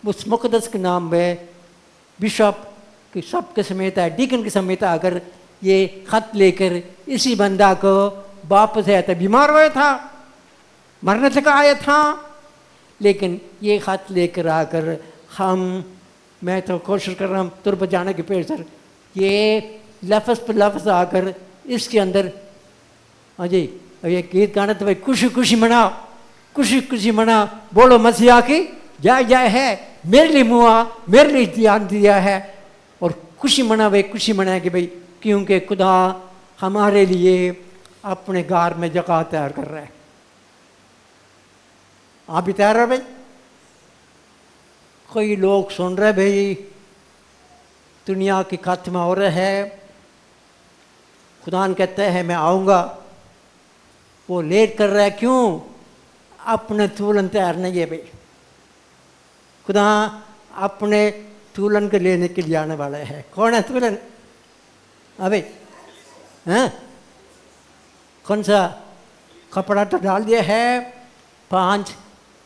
उस मुकद्दस के नाम पे बिशप की सब के समेत है, डीकन के समेत आकर ये खत लेकर इसी बंदा को वापस आया था। बीमार हुआ था, मरने तक आया था, लेकिन ये खत लेकर आकर मैं तो कोशिश कर रहा हूँ तुरंत जाने के पेड़ सर, ये लफ्ज़ पर लफ्ज़ आकर इसके अंदर, हाँ जी, अब ये गीत गाना तो भाई खुशी खुशी मनाओ, खुशी खुशी मना, बोलो मसीहा की जय जय है, मेरे लिए मुआ, मेरे लिए ध्यान दिया है, और खुशी मना भाई, खुशी मनाएंगे भाई, क्योंकि खुदा हमारे लिए अपने गार में जगह तैयार कर रहा है। आप भी तैयार है भाई? कोई लोग सुन रहे भाई, दुनिया की खात्मा हो रहा है, खुदा कहता है मैं आऊँगा, वो लेट कर रहा है, क्यों? अपने तुलन तैयार नहीं है भाई। खुदा अपने तुलन को लेने के लिए आने वाला है। कौन है तुलन? अबे हैं, कौन सा कपड़ा तो डाल दिया है, 5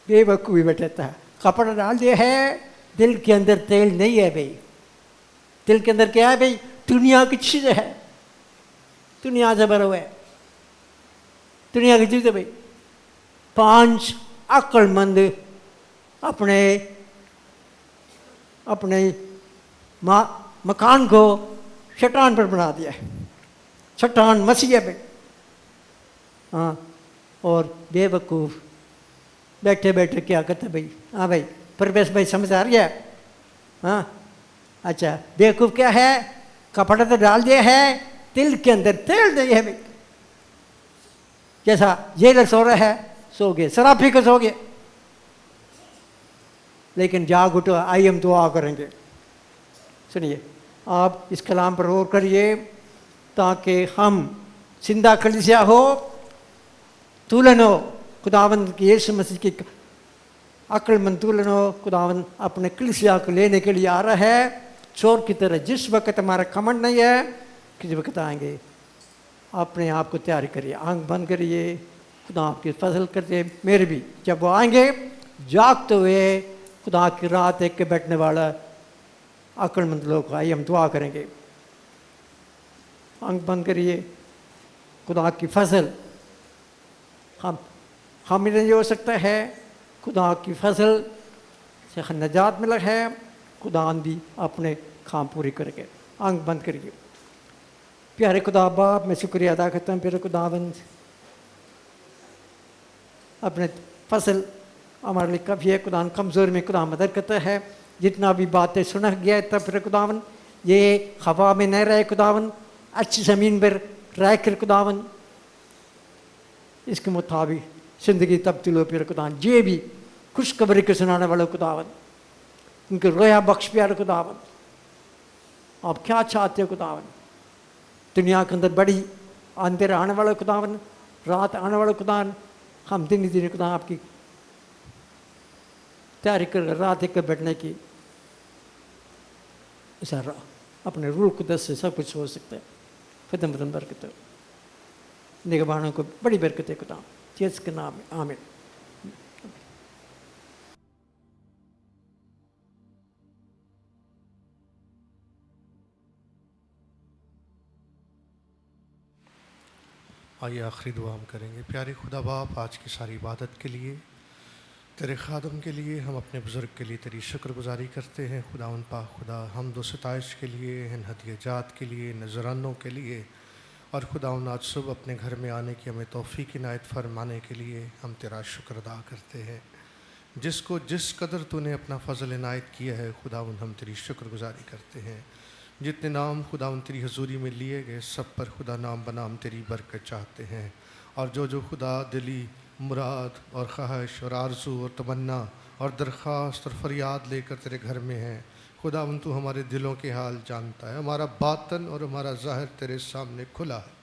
बेवकूफ़ी बैठा था, कपड़ा डाल दिया है, दिल के अंदर तेल नहीं है भाई। दिल के अंदर क्या है भाई? दुनिया की चीज़ है, दुनिया से भरा हुआ है, दुनिया की चीज़ है भाई। 5 अक्लमंद अपने मकान को चट्टान पर बना दिया है। चट्टान मसीह है भाई, हाँ, और बेवकूफ़ बैठे बैठे क्या करते भाई। हाँ भाई, प्रवेश भाई समझ आ रही है? हाँ, अच्छा, बेवकूफ़ क्या है? कपड़ा तो डाल दिया है, तिल के अंदर तेल दिया है भाई। जैसा जेलर सो रहा है, सो गए, शराब पी के सो गए, लेकिन जाग उठो, आइए हम दुआ करेंगे। सुनिए, आप इस कलाम पर गौर करिए ताकि हम जिंदा कलीसिया हो, तुलन हो, खुदावंद की यीशु मसीह की अक्लमंद तुलन हो। खुदावंद अपने कलीसिया को लेने के लिए आ रहा है, चोर की तरह। जिस वक्त हमारा कमंड नहीं है, किसी वक्त आएंगे। अपने आप को तैयारी करिए, आंख बंद करिए, खुदा आपकी फसल करते। मेरे भी जब वो आएंगे जागते हुए, खुदा की रात देख के बैठने वाला अक्लमंद लोग, आइए हम दुआ करेंगे। आंख बंद करिए। खुदा की फसल हम नहीं हो सकता है, खुदा की फसल से नजात मिला है। खुदा भी अपने काम पूरी करेंगे। आंख बंद करिए। प्यारे खुदा बाप, मैं शुक्रिया अदा करता हूँ प्यारे खुदावंद, अपने फसल हमारे लिए कभी है खुदा कमज़ोर में खुदा मदद करता है। जितना भी बातें सुना गया है तब फिर खुदावन ये हवा में न रहे खुदावन, अच्छी ज़मीन पर रह कर खुदावन इसके मुताबिक ज़िंदगी तब्दील हो। फिर खुदा ये भी खुशखबरी के सुनाने वाले खुदावन, उनके रोया बख्श प्यारे खुदावन। आप क्या चाहते हो खुदावन? दुनिया के अंदर बड़ी अंधेरा आने वाला खुदावन, रात आने वाला खुदावन। हम दिन दिन खुदा आपकी तैयारी कर रात एक बैठने की, ऐसा अपने रूल कुदस से सब कुछ हो सकता है। फदम फदम बरकत निगबानों को बड़ी बरकत है खुदा, यीशु के नाम में आमीन। आइए आखिरी दुआ हम करेंगे। प्यारे खुदा बाप, आज की सारी इबादत के लिए, तेरे खादम के लिए, हम अपने बुज़ुर्ग के लिए तेरी शुक्रगुजारी करते हैं। खुदा उन पाक खुदा हम दो सताइश के लिए, इन हदिया जात के लिए, नजरानों के लिए, और खुदा उन आज सुबह अपने घर में आने की हमें तौफीक इनायत फरमाने के लिए हम तेरा शुक्र अदा करते हैं। जिसको जिस कदर तूने अपना फ़ज़ल इनायत किया है खुदा उन हम तेरी शुक्रगुजारी करते हैं। जितने नाम खुदा उन तेरी हजूरी में लिए गए सब पर खुदा नाम बनाम तेरी बरकत चाहते हैं। और जो खुदा दिली मुराद और ख्वाहिश और आरज़ू और तमन्ना और दरख्वास्त और फरियाद लेकर तेरे घर में हैं, खुदा उन तू हमारे दिलों के हाल जानता है। हमारा बातन और हमारा ज़ाहिर तेरे सामने खुला है।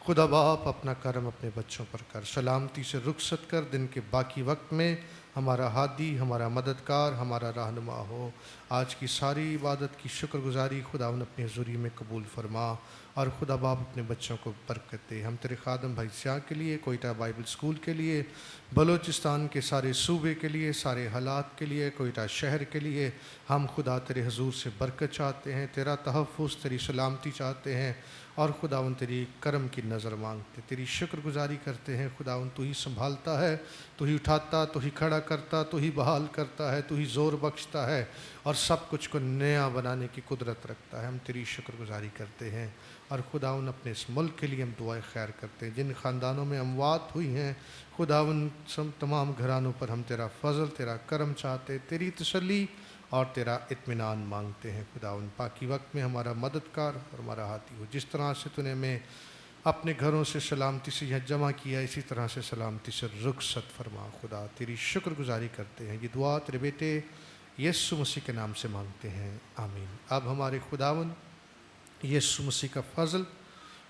खुदा बाप, अपना करम अपने बच्चों पर कर, सलामती से रुखसत कर। दिन के बाकी वक्त में हमारा हादी, हमारा मददगार, हमारा रहनुमा हो। आज की सारी इबादत की शुक्रगुजारी खुदा उन अपनी हजूरी में कबूल फरमा। और खुदा बाप अपने बच्चों को बरकत दे। हम तेरे खादम भाई सियाह के लिए, कोयटा बाइबल स्कूल के लिए, बलूचिस्तान के सारे सूबे के लिए, सारे हालात के लिए, कोयटा शहर के लिए हम खुदा तेरे हजूर से बरकत चाहते हैं, तेरा तहफ़्फ़ुज़, तेरी सलामती चाहते हैं। और खुदावन तेरी करम की नज़र मांगते, तेरी शुक्रगुजारी करते हैं। खुदावन तू ही संभालता है, तू ही उठाता, तू ही खड़ा करता, तू ही बहाल करता है, तू ही ज़ोर बख्शता है और सब कुछ को नया बनाने की कुदरत रखता है। हम तेरी शुक्रगुजारी करते हैं। और खुदावन अपने इस मुल्क के लिए हम दुआएं खैर करते हैं। जिन ख़ानदानों में अमवात हुई हैं खुदावन तमाम घरानों पर हम तेरा फ़ज़ल, तेरा करम चाहते, तेरी तसल्ली और तेरा इत्मीनान मांगते हैं। खुदावन बाकी वक्त में हमारा मददगार और हमारा हाथी हो। जिस तरह से तूने हमें अपने घरों से सलामती से यहाँ जमा किया, इसी तरह से सलामती से रुखसत फरमा। खुदा तेरी शुक्रगुजारी करते हैं। ये दुआ तेरे बेटे यीशु मसीह के नाम से मांगते हैं, आमीन। अब हमारे खुदावन यीशु मसीह का फ़ज़ल,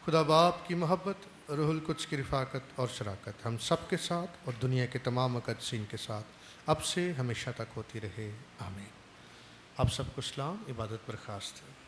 खुदा बाप की मोहब्बत, रूहुल कुद्स की रिफ़ाक़त और शराकत हम सब के साथ और दुनिया के तमाम मुक़द्दसीन के साथ अब से हमेशा तक होती रहे, आमीन। आप सबको सलाम, इबादत बर्खास्त है।